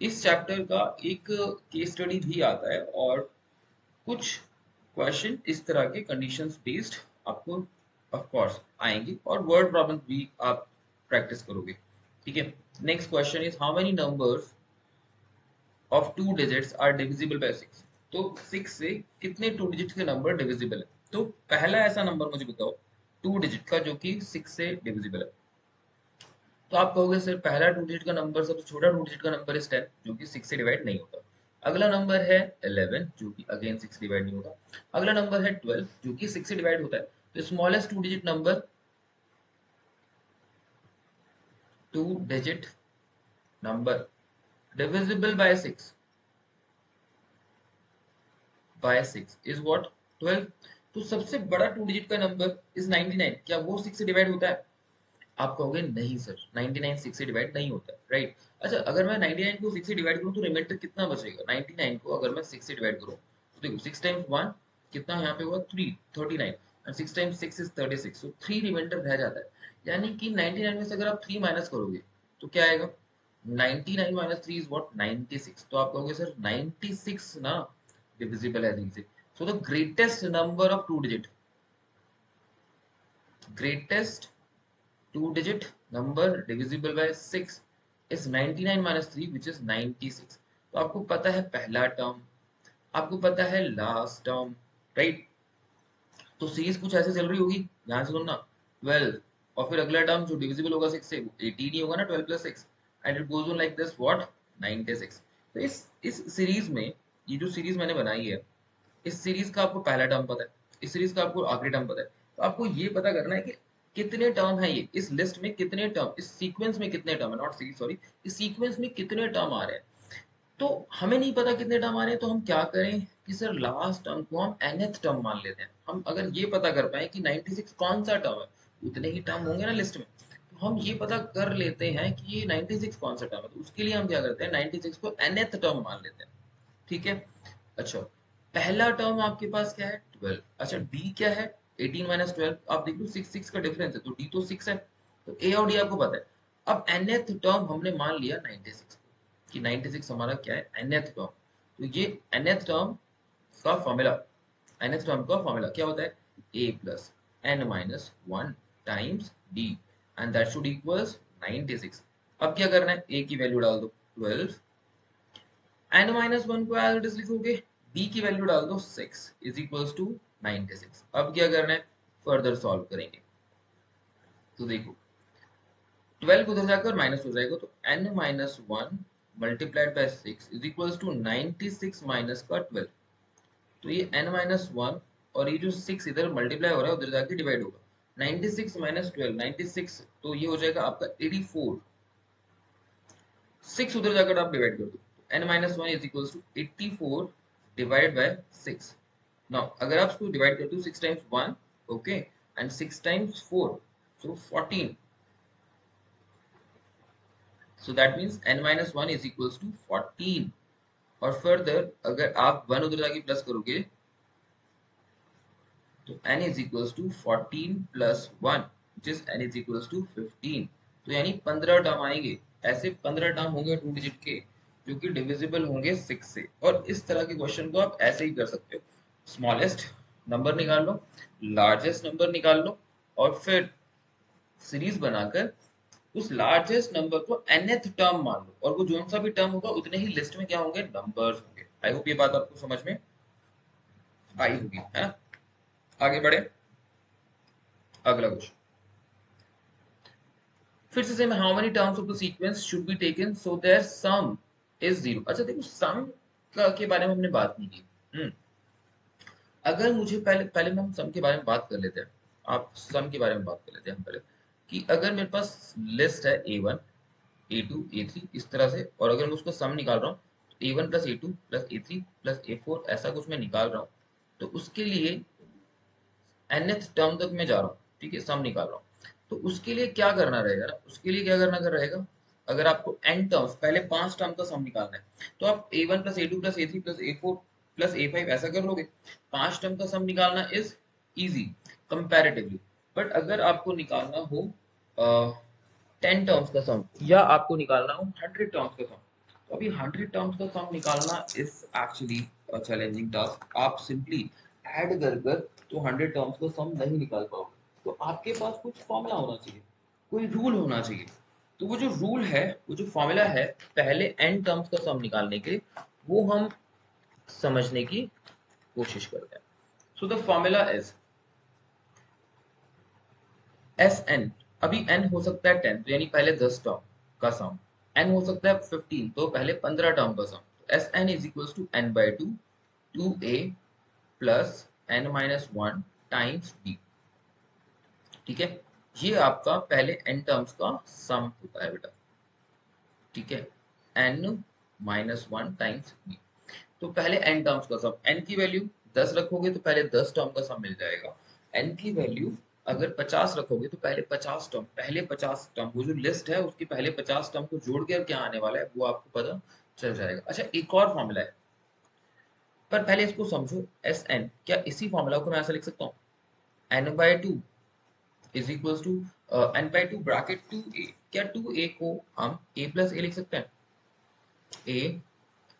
[SPEAKER 1] इस चैप्टर का एक केस स्टडी भी आता है और कुछ क्वेश्चन इस तरह के कंडीशंस बेस्ड आपको ऑफ कोर्स आएंगे, और वर्ड प्रॉब्लम भी आप प्रैक्टिस करोगे, ठीक है। Next question is how many numbers of 2 digits are divisible by 6। तो 6 से कितने 2 डिजिट के नंबर डिविजिबल है। तो पहला ऐसा नंबर मुझे बताओ 2 डिजिट का जो कि 6 से डिविजिबल है। तो आप कहोगे सर पहला 2 डिजिट का नंबर, सबसे छोटा 2 डिजिट का नंबर इज 10, जो कि 6 से डिवाइड नहीं होता। अगला नंबर है 11, जो कि अगेन 6 डिवाइड नहीं होता। अगला नंबर है 12, जो कि 6 से डिवाइड होता है। तो smallest two digit number, two digit number divisible by six is what, 12। तो सबसे बड़ा टू डिजिट का नंबर इज 99, क्या वो 6 से डिवाइड होता है? आप कहोगे नहीं सर, 99 6 से डिवाइड नहीं होता, राइट। अच्छा, अगर मैं 99 को 6 से डिवाइड करूं तो रिमाइंडर कितना बचेगा? 99 को अगर मैं 6 से डिवाइड करूं तो देखो 6 टाइम्स 1 कितना यहाँ पे हुआ, 3, 39, and 6 times 6 is 36, so 3 remainder रह जाता है। यानी कि 99 में से अगर आप 3 माइनस करोगे तो क्या आएगा? 99 माइनस 3 इज व्हाट, 96। तो आप कहोगे सर 96 ना डिविजिबल है 3 से। So the greatest number of two digit, greatest two digit number divisible by 6 is 99 minus 3 which is 96। तो आपको पता है पहला टर्म, आपको पता है लास्ट टर्म, राइट। तो सीरीज कुछ ऐसे चल रही होगी, ध्यान से सुनना, 12 और फिर अगला टर्म जो डिविजिबल होगा 6 से, 18 ही होगा ना, 12 plus 6, and it goes on like this what, 96। तो इस सीरीज में, ये जो सीरीज मैंने बनाई है, इस सीरीज का आपको पहला टर्म पता है, इस सीरीज का आपको आखिरी टर्म पता है, तो आपको ये पता करना है कि कितने टर्म है ये इस लिस्ट में, कितने टर्म इस सीक्वेंस में, कितने टर्म है, नॉट सीरीज सॉरी, इस सीक्वेंस में कितने टर्म आ रहे हैं। तो हमें नहीं पता कितने टर्म आ रहे हैं, तो हम क्या करें कि सर लास्ट टर्म को हम nth टर्म मान लेते हैं। हम अगर ये पता कर पाए कि 96 कौन सा टर्म है, उतने ही टर्म होंगे ना लिस्ट में, तो हम ये पता कर लेते हैं कि ये 96 कौन सा टर्म है, तो उसके लिए हम क्या करते हैं, 96 को nth टर्म मान लेते हैं, ठीक है। अच्छा, पहला टर्म आपके पास क्या है, 12। अच्छा, डी क्या है, 18 माइनस 12। आप देख लो 6 6 का डिफरेंस है, तो डी तो 6 है, तो ए और डी आपको पता है। अब nth टर्म हमने मान लिया 96 कि 96 हमारा क्या है, nth टर्म। तो ये nth टर्म का फॉर्मूला, nth टर्म का फॉर्मूला क्या होता है, a plus n minus 1 times d, and that should equals 96। अब क्या करना है, a की वैल्यू डाल दो 12, n माइनस 1 को एज इट इज लिखोगे, b की वैल्यू डाल दो 6 इज इक्वल्स टू 96। अब क्या करना है, फर्दर सॉल्व करेंगे। तो देखो 12 उधर जाकर माइनस हो जाएगा, तो n minus 1 multiplied by 6 is equals to 96 minus का 12। तो ये n माइनस 1 और ये जो 6 इधर मल्टीप्लाई हो रहा है उधर जाके डिवाइड होगा, 96 माइनस 12 96, तो ये हो जाएगा आपका 84। 6 उधर जाकर आप डिवाइड कर दो, n minus 1 is equals to 84 divide by 6। Now अगर आप इसको डिवाइड करते हो 6 times 1, okay, and 6 times 4, so 14। So that means n minus 1 is equals to 14। और फर्दर अगर आप 1 उधर जाके प्लस करोगे तो n is equals to 14 plus 1 which is n is equals to 15। तो यानी 15 टर्म आएंगे, ऐसे 15 टर्म होंगे टू डिजिट के जो कि डिविजिबल होंगे 6 से। और इस तरह के क्वेश्चन को आप ऐसे ही कर सकते हो, स्मॉलेस्ट नंबर निकाल लो, लार्जेस्ट नंबर निकाल लो, और फिर सीरीज बनाकर उस लार्जेस्ट नंबर को nth टर्म मान लो, और वो जो सा भी टर्म होगा उतने ही लिस्ट में क्या होंगे, नंबर्स होंगे। आई होप ये बात आपको समझ में आई होगी, है ना। आगे बढ़े, अगला क्वेश्चन फिर से same, how many terms of the sequence should be taken so that some is zero. अच्छा देखो, सम का के बारे में हमने बात नहीं की। अगर मुझे पहले पहले हम सम के बारे में बात कर लेते हैं, आप सम के बारे में बात कर लेते हैं हम पहले, कि अगर मेरे पास लिस्ट है A1 A2 A3 इस तरह से, और अगर मैं उसको सम निकाल रहा हूँ, A1 plus A2 plus A3 plus A4 ऐसा कुछ मैं निकाल रहा हूँ, तो उसके लिए nth टर्म तक मैं जा रहा हूँ, ठीक है, सम निकाल रहा हूँ। तो उसके लिए क्या करना रहेगा ना, उसके लिए क्या करना कर रहेगा, अगर आपको n टर्म्स पहले 5 टर्म का सम निकालना है, तो आप A1 plus A2 plus A3 plus A4 plus A5 ऐसा कर लोगे। 5 टर्म का सम निकालना इज इजी कंपैरेटिवली, बट अगर आपको निकालना हो 10 टर्म्स का सम, या आपको निकालना हो 100 टर्म्स का सम, तो अभी 100 टर्म्स का सम निकालना इज एक्चुअली चैलेंजिंग टास्क। आप सिंपली ऐड कर कर तो 100 टर्म्स का सम नहीं निकाल पाओगे, तो आपके पास कुछ फॉर्मूला होना चाहिए, कोई रूल होना चाहिए। तो वो जो रूल है, वो जो फॉर्मूला है पहले n टर्म्स का सम निकालने के, वो हम समझने की कोशिश करते हैं। So the formula is Sn। अभी n हो सकता है 10, तो यानी पहले 10 टर्म का सम, n हो सकता है 15, तो पहले 15 टर्म का सम। तो Sn is equals to n by 2 2a plus n minus 1 times d। ठीक है, ये आपका पहले n टर्म्स का सम होता है बेटा, ठीक है, n minus one times b। तो पहले n टर्म्स का सम, n की वैल्यू 10 रखोगे तो पहले 10 टर्म का सम मिल जाएगा। n की वैल्यू अगर 50 रखोगे तो पहले 50 टर्म, पहले 50 टर्म, वो जो लिस्ट है उसकी पहले 50 टर्म को जोड़ के क्या आने वाला है वो आपको पता चल जाएगा। अच्छा, एक और फॉर्मूला है, पर पहले इसको समझो। एस एन, क्या इसी फॉर्मूला को मैं ऐसा लिख सकता हूँ, N by two is equal to N by two bracket two A. क्या टू ए को हम ए प्लस ए लिख सकते हैं, ए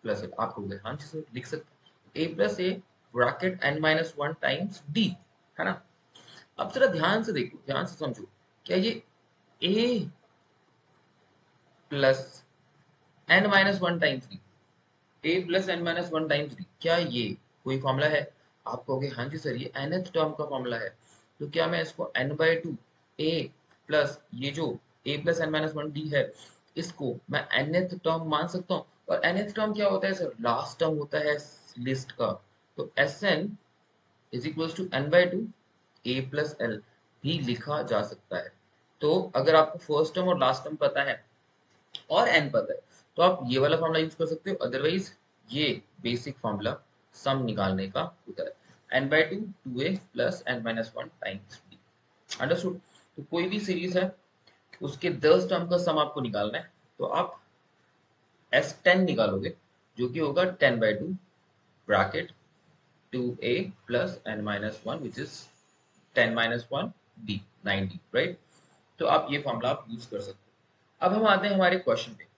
[SPEAKER 1] प्लस ए, आप कहोगे हाँ जी सर लिख सकते हैं, A plus A bracket N minus one times D, है ना। अब जरा ध्यान से देखो, ध्यान से समझो, क्या ये A plus N minus one times D, A plus N minus one times D, क्या ये कोई फॉर्मूला है? आप कहोगे हाँ जी सर ये nth टर्म का फॉर्मूला है। तो क्या मैं इसको n by two A plus ये जो A plus N minus one D है, इसको मैं nth टर्म मान सकता हूँ? और nth टर्म क्या होता है सर, लास्ट टर्म होता है लिस्ट का। तो s N is equal to N by two A plus l भी लिखा जा सकता है। तो अगर आपको फर्स्ट टर्म और लास्ट टर्म पता है और एन पता है तो आप ये वाला फॉर्मूला यूज कर सकते हो, अदरवाइज ये बेसिक फॉर्मूला सम निकालने का होता है, n by two two A plus N minus one times d. Understood. तो कोई भी सीरीज है उसके 10 टर्म का सम आपको निकालना है, तो आप एस टेन निकालोगे, जो कि होगा ten by two bracket two A plus N minus one which is ten minus one d, 9d, right. तो आप ये फॉर्मूला आप यूज कर सकते हो। अब हम आते हैं हमारे क्वेश्चन पे।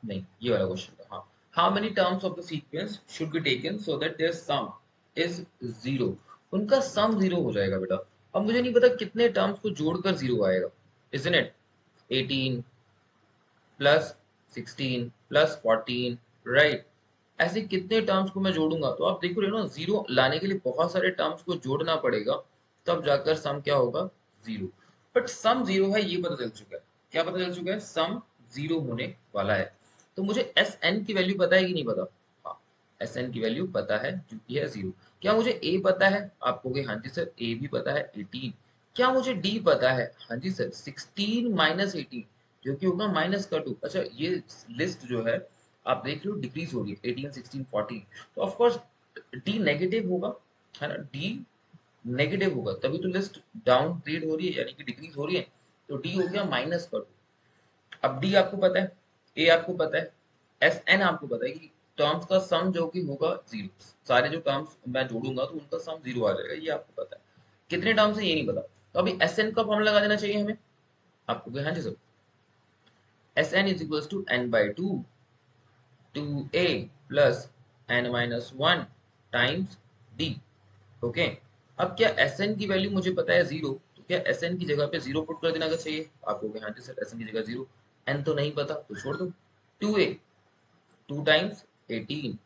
[SPEAKER 1] नहीं, ये वाला क्वेश्चन था, हाँ। How many terms of the sequence should be taken so that their sum is zero. उनका सम जीरो हो जाएगा बेटा। अब मुझे नहीं पता कितने टर्म्स को जोड़कर जीरो आएगा, isn't it, 18 plus 16 plus 14, right. ऐसे कितने टर्म्स को मैं जोड़ूंगा, तो आप देख रहे हो ना, जीरो लाने के लिए बहुत सारे टर्म्स को जोड़ना पड़ेगा, तब जाकर सम क्या होगा, जीरो। बट सम जीरो है ये पता चल चुका है। क्या पता चल चुका है, सम जीरो होने वाला है। तो मुझे एस एन की वैल्यू पता है कि नहीं पता, हाँ, एस एन की वैल्यू पता है जो कि है जीरो। क्या मुझे ए पता है, आप कहोगे हाँ जी सर ए भी पता है 18। क्या मुझे डी पता है, हाँ जी सर 16 माइनस 18, जो कि होगा माइनस का टू। अच्छा, ये लिस्ट जो है आप देख रहे हो डिक्रीज हो रही है, 18 16 14, तो ऑफ कोर्स डी नेगेटिव होगा, है ना, डी नेगेटिव होगा तभी तो लिस्ट डाउन ग्रेड हो रही है, यानी कि डिक्रीज हो रही है। तो डी हो गया माइनस का टू। अब डी आपको पता है, ए आपको पता है, एस एन आपको पता है कि टर्म्स का सम जो कि होगा जीरो, सारे जो टर्म्स मैं जोड़ूंगा तो उनका सम जीरो आ जाएगा, ये आपको पता है। कितने टर्म्स है ये नहीं पता, तो अभी एस एन का फॉर्मूला लगा देना चाहिए हमें। आपको हाँ जी sir, S N is equal to N by two two A plus N minus one times D. Okay, अब क्या एस एन की वैल्यू मुझे पता है जीरो, तो क्या एस एन की जगह पे जीरो पुट कर देना का चाहिए? आपको हाँ जी सर एस एन की जगह जीरो, एन तो नहीं पता तो छोड़ दो, two a two times 18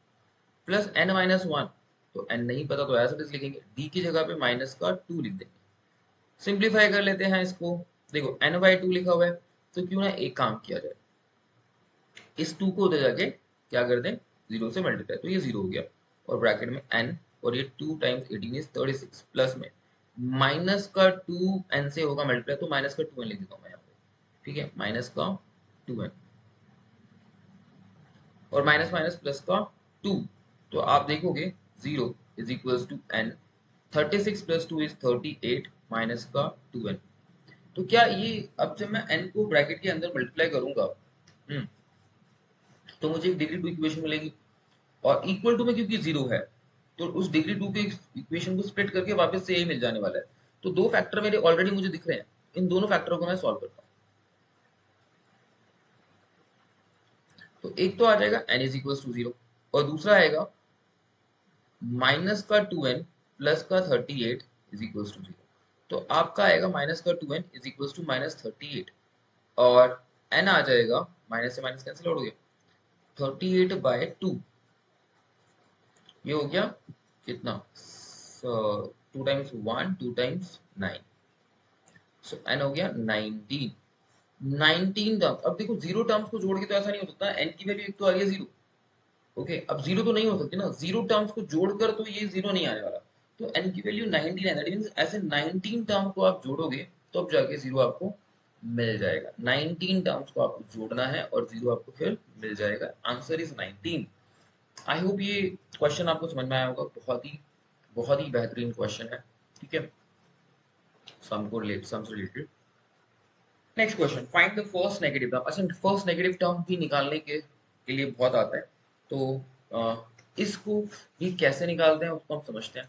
[SPEAKER 1] plus N minus one, तो एन नहीं पता तो ऐसा लिखेंगे, डी की जगह पे माइनस का टू लिख देंगे। सिंप्लीफाई कर लेते हैं इसको, देखो एन बाई टू लिखा हुआ है, तो क्यों ना एक काम किया जाए, इस टू को उधर जाके क्या कर दें, जीरो से मल्टीप्लाई, तो ये जीरो हो गया, और ब्रैकेट में एन, और ये टू टाइम्स 18 इज 36, प्लस में माइनस का टू एन से होगा मल्टीप्लाई, तो माइनस का टू एन लिख देता हूँ मैं यहाँ पे, ठीक है, माइनस का टू एन, और माइनस माइनस प्लस का टू, तो आप देखोगे zero is equal to n, 36 plus two is 38 minus का टू एन। तो क्या ये, अब जब मैं n को ब्रैकेट के अंदर मल्टीप्लाई करूंगा, तो मुझे एक डिग्री टू इक्वेशन मिलेगी, और इक्वल टू में क्योंकि जीरो है, तो उस डिग्री टू के इक्वेशन को स्प्लिट करके वापस से यही मिल जाने वाला है। तो दो फैक्टर मेरे ऑलरेडी मुझे दिख रहे हैं, इन दोनों फैक्टरों को मैं सॉल्व करता हूँ। तो एक तो आ जाएगा n is equal to zero, और दूसरा आएगा माइनस का टू एन प्लस का 38 इज इक्वल टू जीरो। तो आपका आएगा माइनस का two n is equal to minus 38, और n आ जाएगा, माइनस से माइनस कैंसिल आउट हो गया, 38 बाय टू, ये हो गया कितना, two times one, two times nine, so N हो गया 19। 19 टर्म्स, अब देखो जीरो टर्म्स को जोड़ के तो ऐसा नहीं हो सकता, एन की वैल्यू एक तो आ रही है जीरो, ओके, अब जीरो तो नहीं हो सकती ना, जीरो टर्म्स को जोड़कर तो ये जीरो नहीं आने वाला, तो n की वैल्यू 19 है, दैट मींस ऐसे 19 टर्म को आप जोड़ोगे तो अब जाके जीरो आपको मिल जाएगा। 19 टर्म्स को आपको जोड़ना है और जीरो आपको फिर मिल जाएगा। Answer is 19। आई होप ये क्वेश्चन आपको समझ में आया होगा। बहुत ही बेहतरीन क्वेश्चन है, ठीक है, सम से related. Next question, find the first negative term. अच्छा, फर्स्ट नेगेटिव टर्म भी निकालने के लिए बहुत आता है, तो इसको भी कैसे निकालते हैं उसको हम समझते हैं।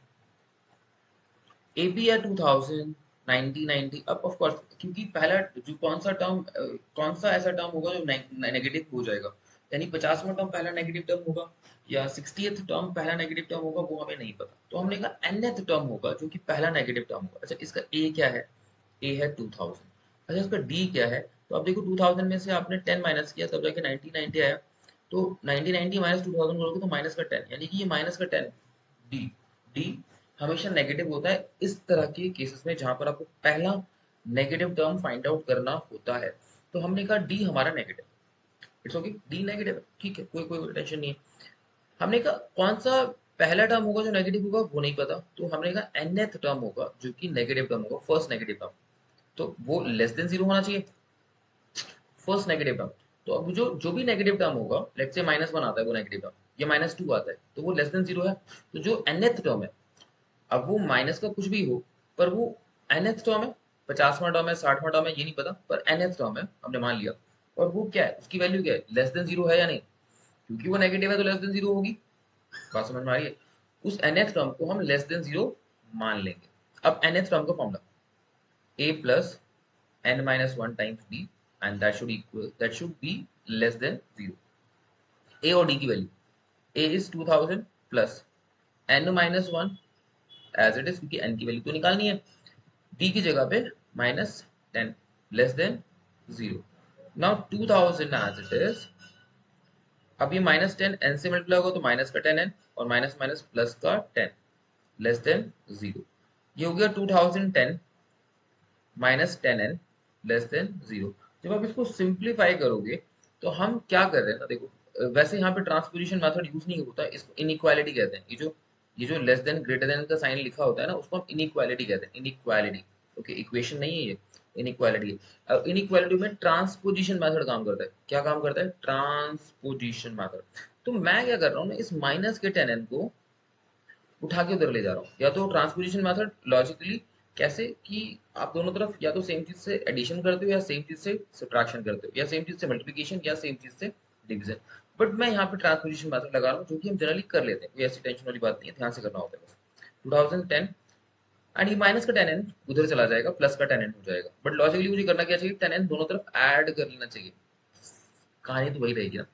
[SPEAKER 1] एपी या 2000 1990, अब ऑफ कोर्स क्योंकि पहला जो कौन सा ऐसा टर्म होगा जो नेगेटिव हो जाएगा, यानी 50वां टर्म पहला नेगेटिव टर्म होगा या 60th टर्म पहला नेगेटिव टर्म होगा, वो हमें नहीं पता। तो हमने कहा nth टर्म होगा जो कि पहला नेगेटिव टर्म होगा। अच्छा, इसका ए क्या है? ए है 2000। अच्छा, इसका डी क्या है? तो अब देखो 2000 में से आपने 10 माइनस किया तब जाके 1990 आया। तो 1990 माइनस 2000 करोगे तो माइनस का 10, यानी कि ये माइनस का 10। डी डी हमेशा नेगेटिव होता है इस तरह के केसेस में जहां पर आपको पहला नेगेटिव टर्म फाइंड आउट करना होता है। तो हमने कहा डी हमारा negative, it's okay, D negative, ठीक है, कोई टेंशन नहीं है। हमने कहा कौन सा पहला टर्म होगा जो नेगेटिव होगा, वो नहीं पता, तो हमने कहा nth टर्म होगा जो कि नेगेटिव टर्म होगा, फर्स्ट नेगेटिव टर्म, तो वो लेस देन जीरो होना चाहिए, फर्स्ट नेगेटिव टर्म। तो अब जो जो भी नेगेटिव टर्म होगा, लेट्स से -1 आता है वो नेगेटिव टर्म, या -2 आता है, तो वो लेस देन जीरो है। तो जो nth टर्म है, अब वो माइनस का कुछ भी हो, पर वो nth टर्म है, 50वां टर्म है, 60वां टर्म है, ये नहीं पता, पर nth टर्म है, हमने मान लिया। और वो क्या है, उसकी वैल्यू क्या है, लेस देन जीरो है या नहीं, क्योंकि वो नेगेटिव है तो लेस देन जीरो होगी। बात समझ में आ रही है? उस nth टर्म को हम लेस देन जीरो मान लेंगे। अब nth टर्म का formula a plus n minus 1 times b, and that should be less than 0। a और d की वैल्यू, a is 2000 plus n minus 1 as it is, क्योंकि n की वैल्यू तो निकालनी है, d की जगह पे -10 less than 0। Now 2000 as it is, अब ये -10 n से मल्टीप्लाई होगा तो माइनस का 10n और माइनस माइनस प्लस का 10 लेस देन 0। ये हो गया 2010 माइनस 10n लेस देन 0। जब आप इसको सिंप्लीफाई करोगे तो हम क्या कर रहे हैं ना, देखो वैसे यहाँ पे ट्रांसपोजिशन मेथड यूज नहीं होता, इसको इनइक्वालिटी कहते हैं। ये जो लेस देन ग्रेटर देन का साइन लिखा होता है ना, उसको हम इनइक्वालिटी कहते हैं, इनइक्वालिटी। ओके, इक्वेशन नहीं है ये, इनइक्वालिटी है। अब इनइक्वालिटी में ट्रांसपोजिशन मेथड काम करता है। क्या काम करता है? Transposition method. तो मैं क्या कर रहा हूँ ना, इस माइनस के 10n को उठा के उधर ले जा रहा हूँ। या तो ट्रांसपोजिशन मेथड लॉजिकली कैसे कि आप दोनों तरफ या तो सेम चीज से एडिशन करते हो या सेम चीज से सब्ट्रैक्शन करते हो या सेम चीज से मल्टीप्लिकेशन या सेम चीज से डिवीजन। बट मैं यहाँ पे ट्रांसपोजिशन मेथड लगा रहा हूँ, जो कि हम जनरली कर लेते हैं, कोई ऐसी टेंशन वाली बात नहीं है, ध्यान से करना होता है बस। 2010 एंड ये माइनस का 10n उधर चला जाएगा, प्लस का 10n हो जाएगा। बट लॉजिकली मुझे करना क्या चाहिए, 10n दोनों तरफ ऐड कर लेना चाहिए। कहानी तो वही रहेगी ना,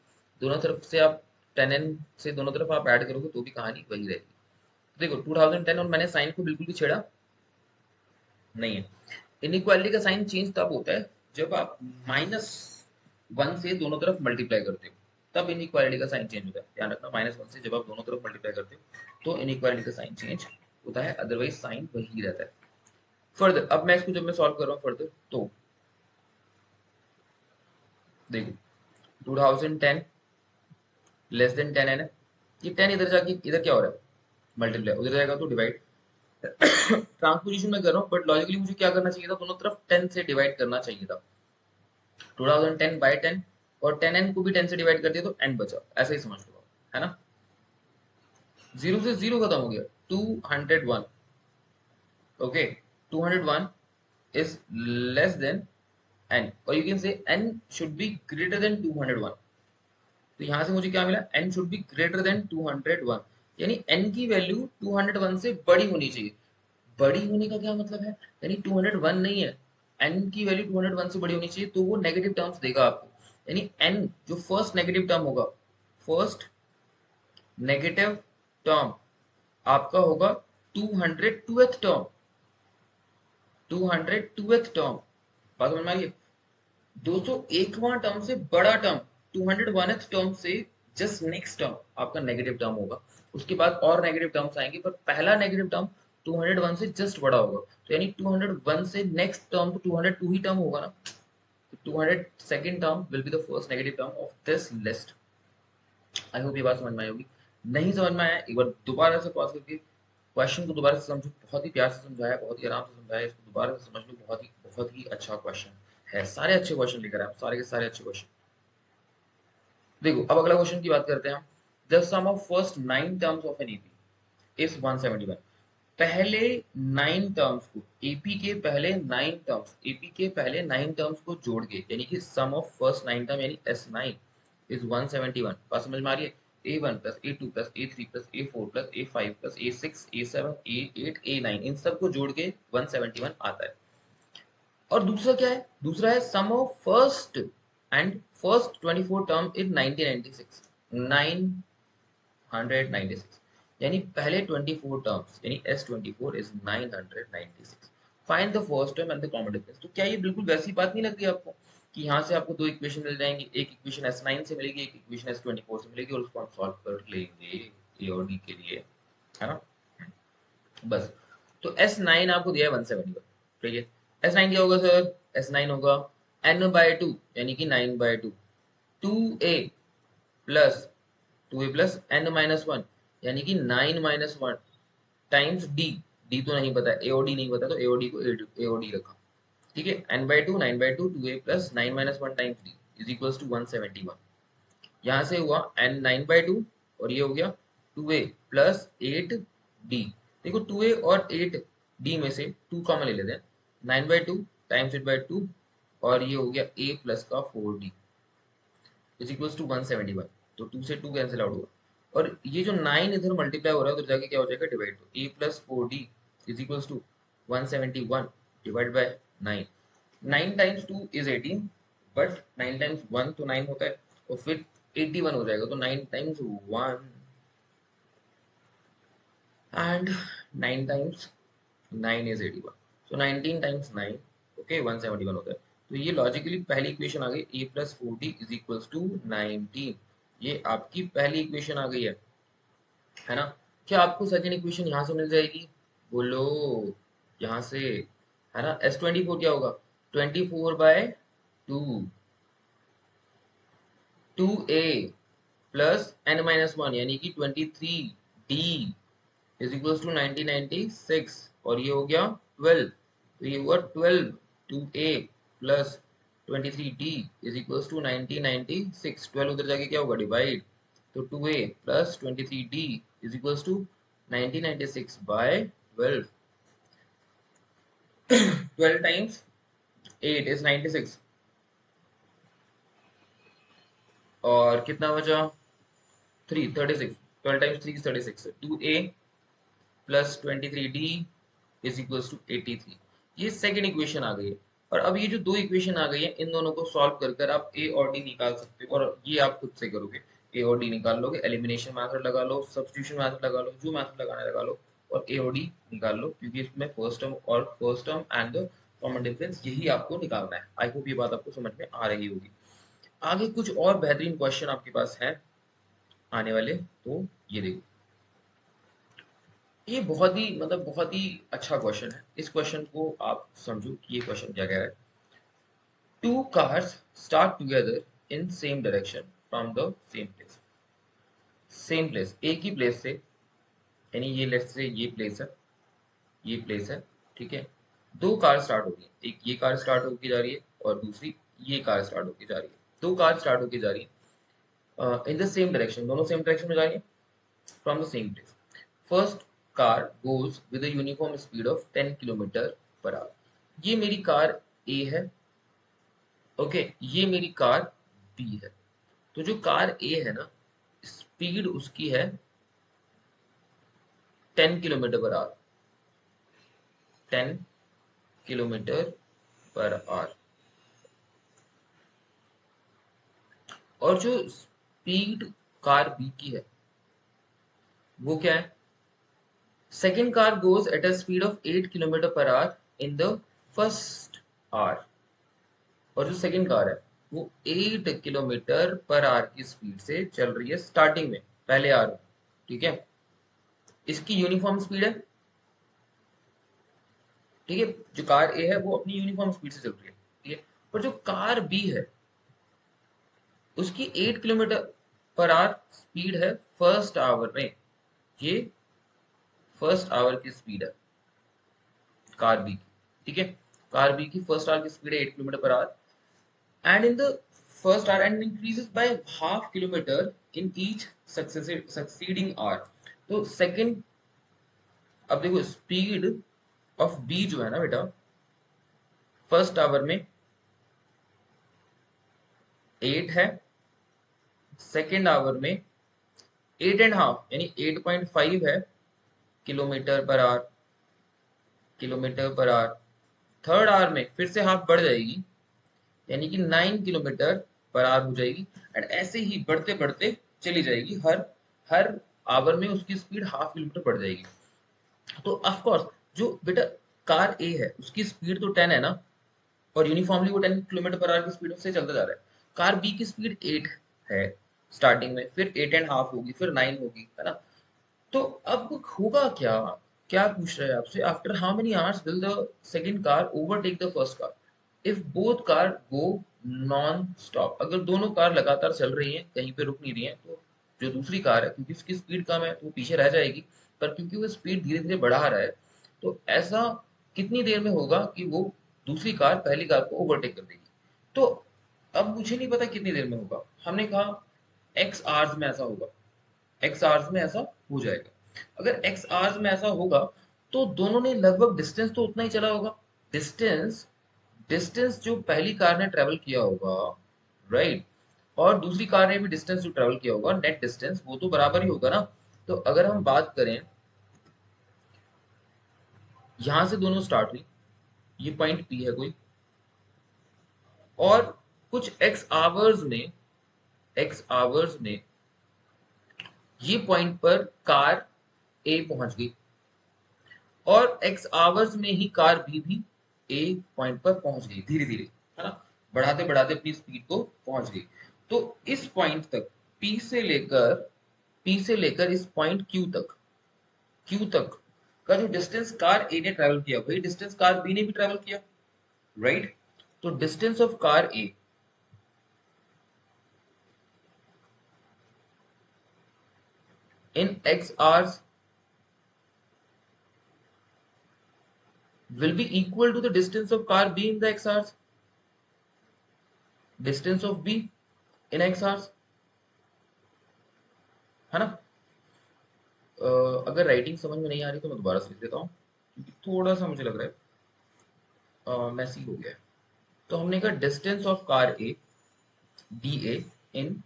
[SPEAKER 1] दोनों तरफ से आप 10n से दोनों तरफ आप ऐड करोगे तो भी कहानी वही रहेगी। देखो 2010, और मैंने साइन को बिल्कुल भी छेड़ा नहीं है। इनइक्वालिटी का साइन चेंज तब होता है जब आप -1 से दोनों तरफ मल्टीप्लाई करते हो, तब इनइक्वालिटी का साइन चेंज होता है। ध्यान रखना, -1 से जब आप दोनों तरफ मल्टीप्लाई करते हो तो इनइक्वालिटी का साइन चेंज होता है, अदरवाइज साइन वही रहता है। फर्दर, अब मैं इसको जब मैं सॉल्व कर रहा हूँ फर्दर, तो देखो 2010 लेस देन 10 है ना, ये 10 इधर जाके इधर क्या हो रहा है, मल्टीप्लाई, उधर जाएगा तो डिवाइड। ट्रांसपोजिशन में कर रहा हूँ, बट लॉजिकली मुझे क्या करना चाहिए था, दोनों तरफ 10 से डिवाइड करना चाहिए था। 2010 बाई 10, और 10n को भी 10 से डिवाइड कर दिया तो n बचा, ऐसा ही समझ लो, है ना। जीरो से जीरो खत्म हो गया, 201। Okay, 201 is less than n, और यू कैन से n should be greater than 201। तो यहां से मुझे क्या मिला, n should be greater than 201, यानी n की वैल्यू 201 से बड़ी होनी चाहिए। बड़ी होने का क्या मतलब है, यानी 201 नहीं है, n की वैल्यू 201 से बड़ी होनी चाहिए, तो वो नेगेटिव टर्म्स देगा आपको। यानी n जो फर्स्ट नेगेटिव टर्म होगा, फर्स्ट नेगेटिव टर्म आपका होगा 202th टर्म, 202th टर्म। बात समझ में आ गई? 201वां टर्म से बड़ा टर्म, 201th टर्म से जस्ट नेक्स्ट टर्म आपका नेगेटिव टर्म होगा। उसके बाद और नेगेटिव टर्म्स आएंगे, पर पहला नेगेटिव टर्म 201 से जस्ट बड़ा होगा। तो यानी 201 से नेक्स्ट टर्म तो 202 ही टर्म होगा ना, तो 202nd term will be the first negative term of this list. I hope ये बात समझ में आई होगी। नहीं समझ में आया, एक बार दोबारा से पॉज करके क्वेश्चन को दोबारा से समझो, बहुत ही प्यार से समझाया, बहुत ही आराम से समझाया, इसको दोबारा से समझ लो, बहुत ही अच्छा क्वेश्चन है, सारे अच्छे क्वेश्चन लेकर आए, सारे के सारे अच्छे क्वेश्चन। देखो अब अगला क्वेश्चन की बात करते हैं हम। The sum of first 9 terms of an AP is 171। पहले 9 टर्म्स को, एपी के पहले 9 टर्म्स, एपी के पहले 9 टर्म्स को जोड़ के, यानी कि सम ऑफ फर्स्ट 9 टर्म यानी S9 इज 171। बात समझ में आ रही है? A1 plus A2 plus A3 plus A4 plus A5 plus A6 A7 A8 A9, इन सब को जोड़ के 171 आता है। और दूसरा क्या है? दूसरा है sum of first and first 24 term in 1996, 996, यानी पहले 24 टर्म्स यानी S24 is 996। Find the first term and the common difference. तो क्या ये बिल्कुल वैसी बात नहीं लग रही आपको कि यहाँ से आपको दो इक्वेशन मिल जाएंगी, एक इक्वेशन S9 से मिलेगी, एक इक्वेशन S24 से मिलेगी, और उसको हम सॉल्व कर लेंगे ए और डी के लिए, है ना? बस। तो S9 आपको दिया है 171, ठीक है। S9 क्या होगा सर? S9 होगा n/2 यानी कि 9/2, 2a plus 2a plus n-1 यानी कि 9-1 टाइम्स d। d तो नहीं पता, AOD नहीं पता, तो AOD को AOD रखा, ठीक है। n/2 9/2 2a plus 9-1 times d is equals to 171। यहाँ से हुआ n 9/2 और ये हो गया 2a प्लस 8d। देखो 2a और 8d में से 2 कॉमन ले लेते हैं, 9/2 टाइम्स 8/2 और ये हो गया a प्लस का 4d इज इक्वल्स टू 171। तो 2 से 2 कैंसिल आउट हुआ और ये जो 9 इधर मल्टीप्लाई हो रहा है उधर जाके क्या हो जाएगा? डिवाइड। तो a plus 4d is equals to 171 divide by 9। 9 times 2 is 18, but 9 times 1 तो 9 होता है, और फिर 81 हो जाएगा, तो 9 times 1 and 9 times 9 is 81, so 19 times 9, okay, 171 होता है। तो ये लॉजिकली पहली इक्वेशन आ गई, a plus 4d is equals to 19। ये आपकी पहली इक्वेशन आ गई है ना? क्या आपको सेकंड इक्वेशन यहाँ से मिल जाएगी? बोलो, यहाँ से, है ना? S24 क्या होगा? 24/2, 2a प्लस n-1 यानी कि 23d इज इक्वल्स टू 1996, और ये हो गया 12, तो ये हुआ 12 2a plus 23d is equals to 1996। 12 उधर जाके क्या होगा? डिवाइड। तो 2a plus 23d is equals to 1996 by 12। 12 times 8 is 96, और कितना बचा? 3 36। 12 times 3 is 36, 2a plus 23d is equals to 83। ये सेकेंड इक्वेशन आ गई है। और अब ये जो दो इक्वेशन आ गई है, इन दोनों को सॉल्व कर कर आप a और d निकाल सकते हो, और ये आप खुद से करोगे, a और d निकाल लोगे, एलिमिनेशन मेथड लगा लो, सब्स्टिट्यूशन मेथड लगा लो, जो मेथड लगाना लगा लो, और a और d निकाल लो, क्योंकि इसमें first term and the common difference यही आपको निकालना है। आई होप ये बात आपको समझ में आ रही होगी। आगे कुछ और बेहतरीन क्वेश्चन आपके पास है आने वाले, तो ये देखो, ये बहुत ही बहुत ही अच्छा क्वेश्चन है। इस क्वेश्चन को आप समझो कि ये क्वेश्चन क्या कह रहा है। Two cars start together in same direction from the same place. Same place, एक ही प्लेस से, यानी ये लेट्स से ये प्लेस है, ये प्लेस है, ठीक है। दो कार स्टार्ट हो गई, एक ये कार स्टार्ट होकर जा रही है और दूसरी ये कार स्टार्ट होकर जा रही है। दो कार स्टार्ट होकर जा रही है इन द सेम डायरेक्शन, दोनों सेम डायरेक्शन में जा रही है from the same place. First car goes with a uniform speed of 10 kilometre per our. ये मेरी कार ए है, ओके, ये मेरी कार बी है। तो जो कार ए है ना, स्पीड उसकी है 10 kilometre per our, 10 kilometre per our. और जो स्पीड कार बी की है वो क्या है? Second car goes at a speed of 8 kilometre per our in the first hour. और जो सेकंड कार है वो 8 किलोमीटर पर आवर की स्पीड से चल रही है स्टार्टिंग में, पहले आर में, ठीक है। इसकी यूनिफॉर्म स्पीड है, ठीक है। जो कार ए है वो अपनी यूनिफॉर्म स्पीड से चल रही है, ठीक है। पर जो कार बी है उसकी 8 किलोमीटर पर आवर स्पीड है फर्स्ट आवर में। ये फर्स्ट आवर की स्पीड है कार बी की, ठीक है। कार बी की फर्स्ट आवर की स्पीड है 8 kilometre per our, and in the first hour and increases by half kilometer in each succeeding hour। तो सेकंड, अब देखो स्पीड ऑफ बी जो है ना बेटा, फर्स्ट आवर में 8 है, सेकंड आवर में 8.5 यानी 8.5 है kilometre per hour, kilometre per hour. Third hour में फिर से हाफ बढ़ जाएगी, यानी कि 9 किलोमीटर पर आवर हो जाएगी, एंड ऐसे ही बढ़ते बढ़ते चली जाएगी, हर हर आवर में उसकी स्पीड हाफ किलोमीटर बढ़ जाएगी। तो ऑफ कोर्स जो बेटा कार ए है उसकी स्पीड तो 10 है ना, और यूनिफॉर्मली वो 10 किलोमीटर पर आवर की स्पीड से चलता जा रहा है। कार बी की स्पीड 8 है स्टार्टिंग में, फिर 8.5 होगी, फिर 9 होगी, है ना। तो अब होगा क्या, क्या पूछ रहा है आपसे, after how many hours will the second car overtake the first car if both car go non stop. अगर दोनों कार लगातार चल रही हैं, कहीं पे रुक नहीं रही हैं, तो जो दूसरी कार है क्योंकि उसकी स्पीड कम है तो वो पीछे रह जाएगी, पर क्योंकि वो स्पीड धीरे धीरे बढ़ा रहा है, तो ऐसा कितनी देर में होगा कि वो दूसरी कार पहली कार को ओवरटेक कर देगी। तो अब मुझे नहीं पता कितनी देर में होगा, हमने कहा एक्स आवर्स में ऐसा होगा, एक्स आवर्स में ऐसा हो जाएगा। अगर एक्स आवर्स में ऐसा होगा तो दोनों ने लगभग डिस्टेंस तो उतना ही चला होगा, डिस्टेंस डिस्टेंस जो पहली कार ने ट्रेवल किया होगा, राइट, और दूसरी कार ने भी डिस्टेंस जो ट्रेवल किया होगा, नेट डिस्टेंस वो तो बराबर ही होगा ना। तो अगर हम बात करें, यहां से दोनों स्टार्ट हुई, ये पॉइंट पी है कोई, और कुछ एक्स आवर्स में ये पॉइंट पर कार ए पहुंच गई, और एक्स आवर्स में ही कार बी भी ए पॉइंट पर पहुंच गई धीरे धीरे, है ना, बढ़ाते बढ़ाते अपनी स्पीड को पहुंच गई। तो इस पॉइंट तक, पी से लेकर इस पॉइंट क्यू तक का जो डिस्टेंस कार ए ने ट्रेवल किया वही डिस्टेंस कार बी ने भी ट्रेवल किया, राइट। तो distance of car A in x hours will be equal to the distance of car B in the x hours, distance of B in x hours, है ना। अगर writing समझ में नहीं आ रही तो मैं दोबारा से लिख देता हूँ, क्योंकि थोड़ा सा मुझे लग रहा है मैसी हो गया है। तो हमने कहा distance of car a d a in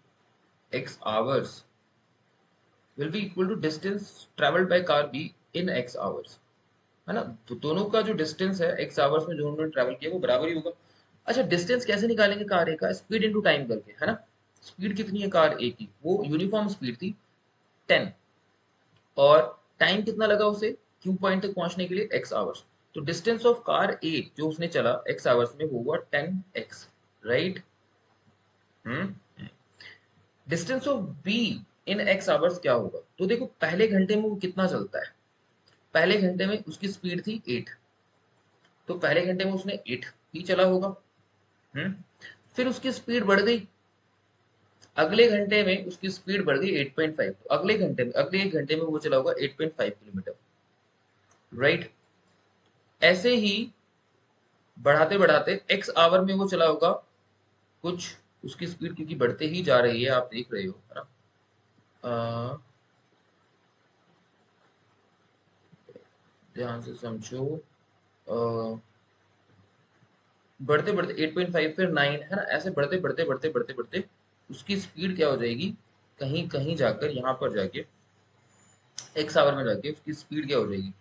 [SPEAKER 1] x hours will be equal to distance travelled by car b in x hours, है ना। तो दोनों का जो डिस्टेंस है एक्स आवर्स में जो उन्होंने ट्रेवल किया वो बराबर ही होगा। अच्छा, डिस्टेंस कैसे निकालेंगे कार ए का, स्पीड इनटू टाइम करके, है ना। स्पीड कितनी है कार ए की, वो यूनिफॉर्म स्पीड थी 10, और टाइम कितना लगा उसे क्यू पॉइंट तक पहुंचने के लिए, एक्स आवर्स। तो डिस्टेंस ऑफ कार ए जो उसने चला एक्स आवर्स में वो हुआ 10x, right. Hmm. Distance of B in x hours क्या होगा, तो देखो पहले घंटे में वो कितना चलता है, पहले घंटे में उसकी स्पीड थी 8, तो पहले घंटे में उसने 8 ही चला होगा। हम्म। फिर उसकी स्पीड बढ़ गई, अगले घंटे में उसकी स्पीड बढ़ गई 8.5, तो अगले एक घंटे में वो चला होगा 8.5 किलोमीटर, राइट। ऐसे ही बढ़ाते बढ़ाते एक्स आवर में वो चला होगा कुछ, उसकी स्पीड क्योंकि बढ़ते ही जा रही है आप देख रहे हो, है ना। अ, ध्यान से समझो, बढ़ते बढ़ते 8.5 फिर 9, है ना, ऐसे बढ़ते बढ़ते बढ़ते बढ़ते बढ़ते उसकी स्पीड क्या हो जाएगी, कहीं कहीं जाकर यहाँ पर जाके एक्स आवर में जाके उसकी स्पीड क्या हो जाएगी,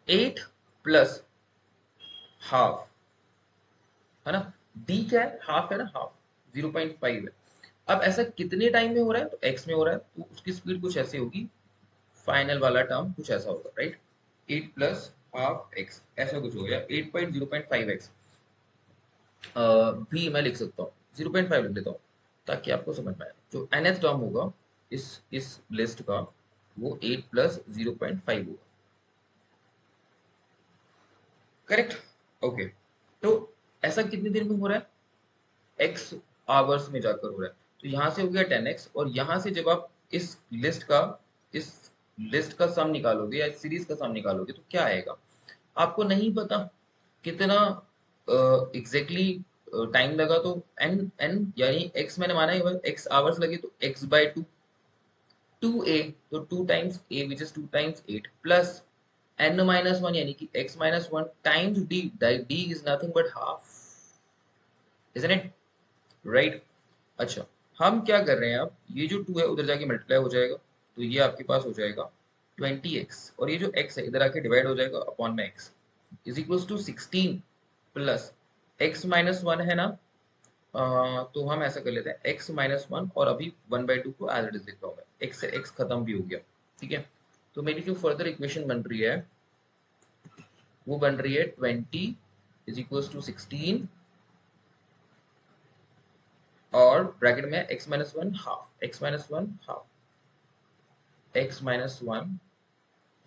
[SPEAKER 1] 8 प्लस हाफ, है ना। डी क्या है, हाफ है ना, हाफ 0.5 है। अब ऐसा कितने टाइम में हो रहा है, तो एक्स में हो रहा है, तो उसकी स्पीड कुछ ऐसे होगी, फाइनल वाला टर्म कुछ ऐसा होगा, राइट। 8 प्लस हाफ एक्स ऐसा कुछ हो गया, 8.0.5x भी मैं लिख सकता हूँ, 0.5 लिख लेता हूँ ताकि आपको समझ में आए। जो nth टर्म होगा इस लिस्ट का वो 8 प्लस 0.5 होगा, करेक्ट। ओके। तो ऐसा कितनी देर में हो रहा है, एक्स आवर्स में जाकर हो रहा है। तो यहां से हो गया 10x, और यहां से जब आप इस लिस्ट का इस लिस्ट का सम निकालोगे या सीरीज का सम निकालोगे तो क्या आएगा, आपको नहीं पता कितना एग्जैक्टली टाइम लगा, तो एन एन यानी एक्स मैंने माना है एक्स आवर्स लगे तो x by two, two a तो two times a which is two times eight plus N minus one यानी कि x minus one times d, d is nothing but half, isn't it right. अच्छा, हम क्या कर रहे हैं, अब ये जो टू है उधर जाके मल्टीप्लाई हो जाएगा, तो ये आपके पास हो जाएगा 20x, और ये जो x है इधर आके डिवाइड हो जाएगा अपॉन में x is equals to 16 plus x minus one है ना, तो हम ऐसा कर लेते हैं x माइनस वन और अभी 1/2 को एज इट इज लिख रहा हूँ मैं, x से x खत्म भी हो गया, ठीक है। तो मेरी जो फर्दर इक्वेशन बन रही है वो बन रही है 20 इज इक्वल्स टू 16 और ब्रैकेट में x minus one half, x minus one half, x minus one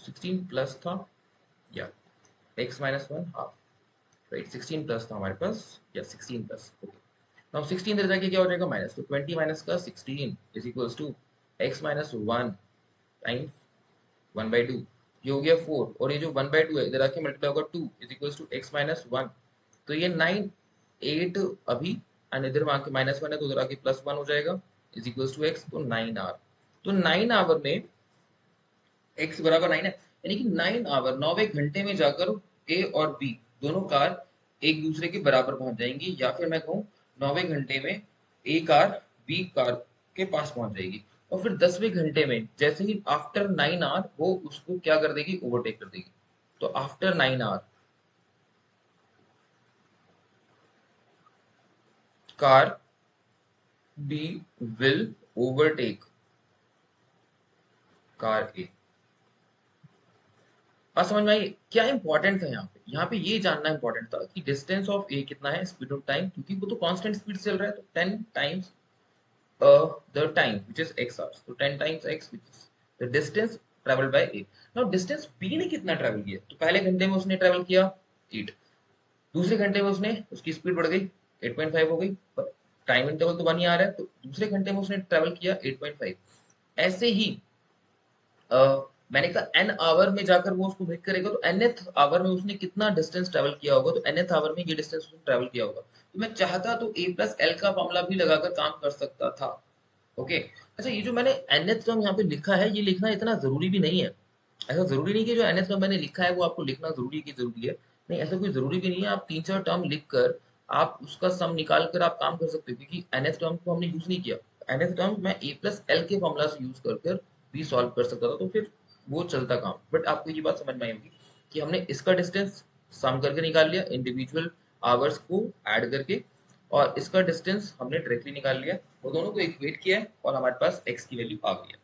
[SPEAKER 1] 16 plus था या x minus one half, right 16 plus था हमारे पास, या 16 प्लस, ओके। नाउ 16 इधर जाके क्या हो जाएगा माइनस, तो 20 माइनस का 16 is equals to x minus one times 1/2, ये हो गया 4, और ये जो 1/2 है इधर आके मल्टीप्लाई होगा 2 is equals to x minus one, तो ये 9 8 अभी, एंड इधर वहां के माइनस वन है तो उधर आके प्लस वन हो जाएगा इज इक्वल्स टू x, तो 9 आवर, तो 9 आवर में x बराबर 9 है, यानी कि 9 आवर 9वें घंटे में जाकर ए और बी दोनों कार एक दूसरे के बराबर पहुंच जाएंगी, या फिर मैं कहूँ 9वें घंटे में ए कार बी कार के पास पहुंच जाएगी, और फिर 10वें घंटे में जैसे ही आफ्टर 9 आवर वो उसको क्या कर देगी, ओवरटेक कर देगी, तो after 9 hour car B will overtake car A. बात समझ में आई, क्या इंपॉर्टेंट था यहाँ पे ये जानना इंपॉर्टेंट था कि डिस्टेंस ऑफ ए कितना है, स्पीड ऑफ टाइम, क्योंकि वो तो कांस्टेंट स्पीड से चल रहा है, तो 10 times the time which is x hours, तो 10 times x which is the distance travelled bye A. Now distance b ने कितना ट्रैवल किया, तो पहले घंटे में उसने ट्रैवल किया 8, दूसरे घंटे में उसने उसकी स्पीड बढ़ गई 8.5 हो गई, पर टाइम इंटरवल तो 1 ही आ रहा है, तो दूसरे घंटे में उसने ट्रैवल किया 8.5। ऐसे ही मैंने कहा एन आवर में जाकर वो उसको ब्रेक करेगा, तो nth आवर में उसने कितना डिस्टेंस ट्रेवल किया होगा, तो nth आवर में ये डिस्टेंस उसने ट्रेवल किया होगा, तो मैं चाहता तो a प्लस एल का फॉर्मूला भी लगाकर काम कर सकता था, ओके। अच्छा, ये जो मैंने nth टर्म यहाँ पे लिखा है ये लिखना इतना जरूरी भी नहीं है, ऐसा जरूरी नहीं कि जो nth टर्म मैंने लिखा है वो आपको लिखना जरूरी की जरूरी है, नहीं ऐसा कोई जरूरी भी नहीं है, आप 3-4 टर्म लिख कर आप उसका सम निकाल कर आप काम कर सकते हो, क्योंकि nth टर्म को हमने यूज नहीं किया, nth टर्म मैं a प्लस एल के फॉर्मूला से यूज कर भी सॉल्व कर सकता था, तो फिर वो चलता काम। बट आपको ये बात समझ में आई होगी कि हमने इसका डिस्टेंस सम करके निकाल लिया इंडिविजुअल आवर्स को ऐड करके, और इसका डिस्टेंस हमने डायरेक्टली निकाल लिया, वो दोनों को इक्वेट किया है और हमारे पास x की वैल्यू आ गई है।